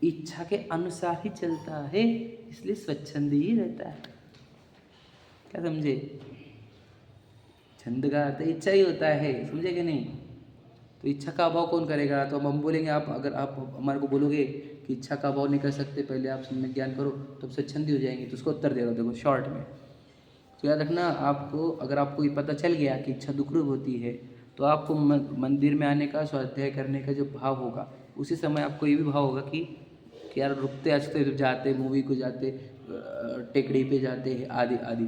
इच्छा के अनुसार ही चलता है, इसलिए स्वच्छंद ही रहता है। क्या समझे? छंद का अर्थ इच्छा ही होता है, समझे कि नहीं। तो इच्छा का अभाव कौन करेगा? तो हम बोलेंगे, आप अगर आप हमारे को बोलोगे कि इच्छा का अभाव नहीं कर सकते, पहले आप सम्यक ज्ञान करो तो स्वच्छंदी हो जाएंगे। तो उसको उत्तर दे रहा हूँ, देखो शॉर्ट में। तो याद रखना, आपको अगर आपको ये पता चल गया कि इच्छा दुखरूप होती है तो आपको मंदिर में आने का, स्वाध्याय करने का जो भाव होगा, उसी समय आपको ये भी भाव होगा कि यार रुकते अच्छते जाते, मूवी को जाते, टेकड़ी पे जाते हैं, आदि आदि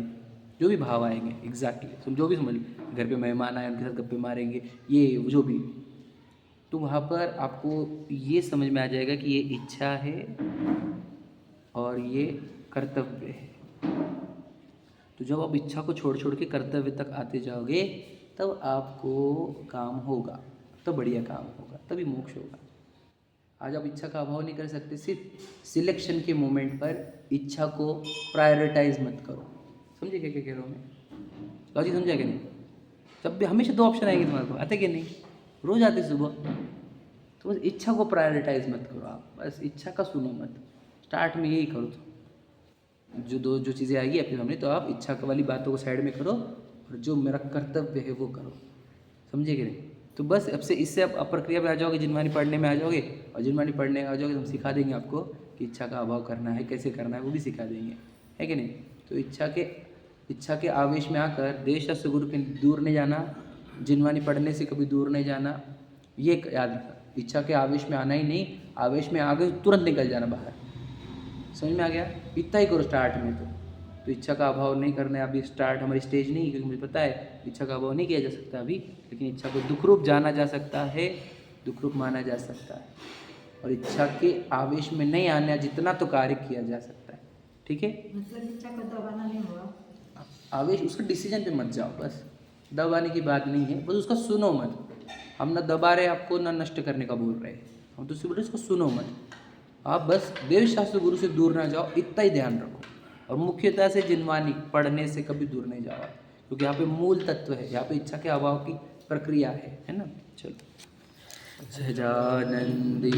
जो भी भाव आएंगे। एग्जैक्टली तुम जो भी समझ, घर पे मेहमान आए उनके साथ गप्पे मारेंगे, ये जो भी, तो वहाँ पर आपको ये समझ में आ जाएगा कि ये इच्छा है और ये कर्तव्य है। तो जब आप इच्छा को छोड़ छोड़ के कर्तव्य तक आते जाओगे तब आपको काम होगा, तो बढ़िया काम होगा, तभी मोक्ष होगा। आज आप इच्छा का अभाव नहीं कर सकते। सिर्फ सिलेक्शन के मोमेंट पर इच्छा को प्रायोरिटाइज मत करो। समझे क्या कह रहा हूँ मैं? लॉजिक समझा कि नहीं? जब भी हमेशा 2 ऑप्शन आएंगे तुम्हारे को, आते कि नहीं? रोज आते सुबह। तो बस इच्छा को प्रायोरिटाइज मत करो, आप बस इच्छा का सुनो मत। स्टार्ट में यही करो, तो जो चीज़ें आएगी आपके सामने, तो आप इच्छा वाली बातों को साइड में करो और जो मेरा कर्तव्य है वो करो। समझे कि नहीं? तो बस अब से इससे आप प्रक्रिया में आ जाओगे, जिनवानी पढ़ने में आ जाओगे, और जिनवानी पढ़ने आ जाओगे तो हम सिखा देंगे आपको कि इच्छा का अभाव करना है, कैसे करना है, वो भी सिखा देंगे, है कि नहीं। तो इच्छा के आवेश में आकर देश से गुरु के दूर नहीं जाना, जिनवानी पढ़ने से कभी दूर नहीं जाना, ये याद रखना। इच्छा के आवेश में आना ही नहीं, आवेश में आगे तुरंत निकल जाना बाहर। समझ में आ गया? इतना ही करो स्टार्ट में। तो तो इच्छा का अभाव नहीं करना है अभी स्टार्ट, हमारी स्टेज नहीं है, क्योंकि मुझे पता है इच्छा का अभाव नहीं किया जा सकता अभी, लेकिन इच्छा को दुख रूप जाना जा सकता है, दुख रूप माना जा सकता है, और इच्छा के आवेश में नहीं आना जितना तो कार्य किया जा सकता है। ठीक है, मतलब इच्छा को दबाना नहीं हुआ। आवेश उसका डिसीजन पे मत जाओ, बस दबाने की बात नहीं है, बस उसका सुनो मत। हम ना दबा रहे आपको ना नष्ट करने का बोल रहे हैं, हम तो सिर्फ बोल रहे उसको सुनो मत। आप बस देव शास्त्र गुरु से दूर ना जाओ, इतना ही ध्यान रखो। और मुख्यतः से जिनवानी पढ़ने से कभी दूर नहीं जाओ, क्योंकि यहाँ पे मूल तत्व है, यहाँ पे इच्छा के अभाव की प्रक्रिया है ना। चलो, सहजानंदी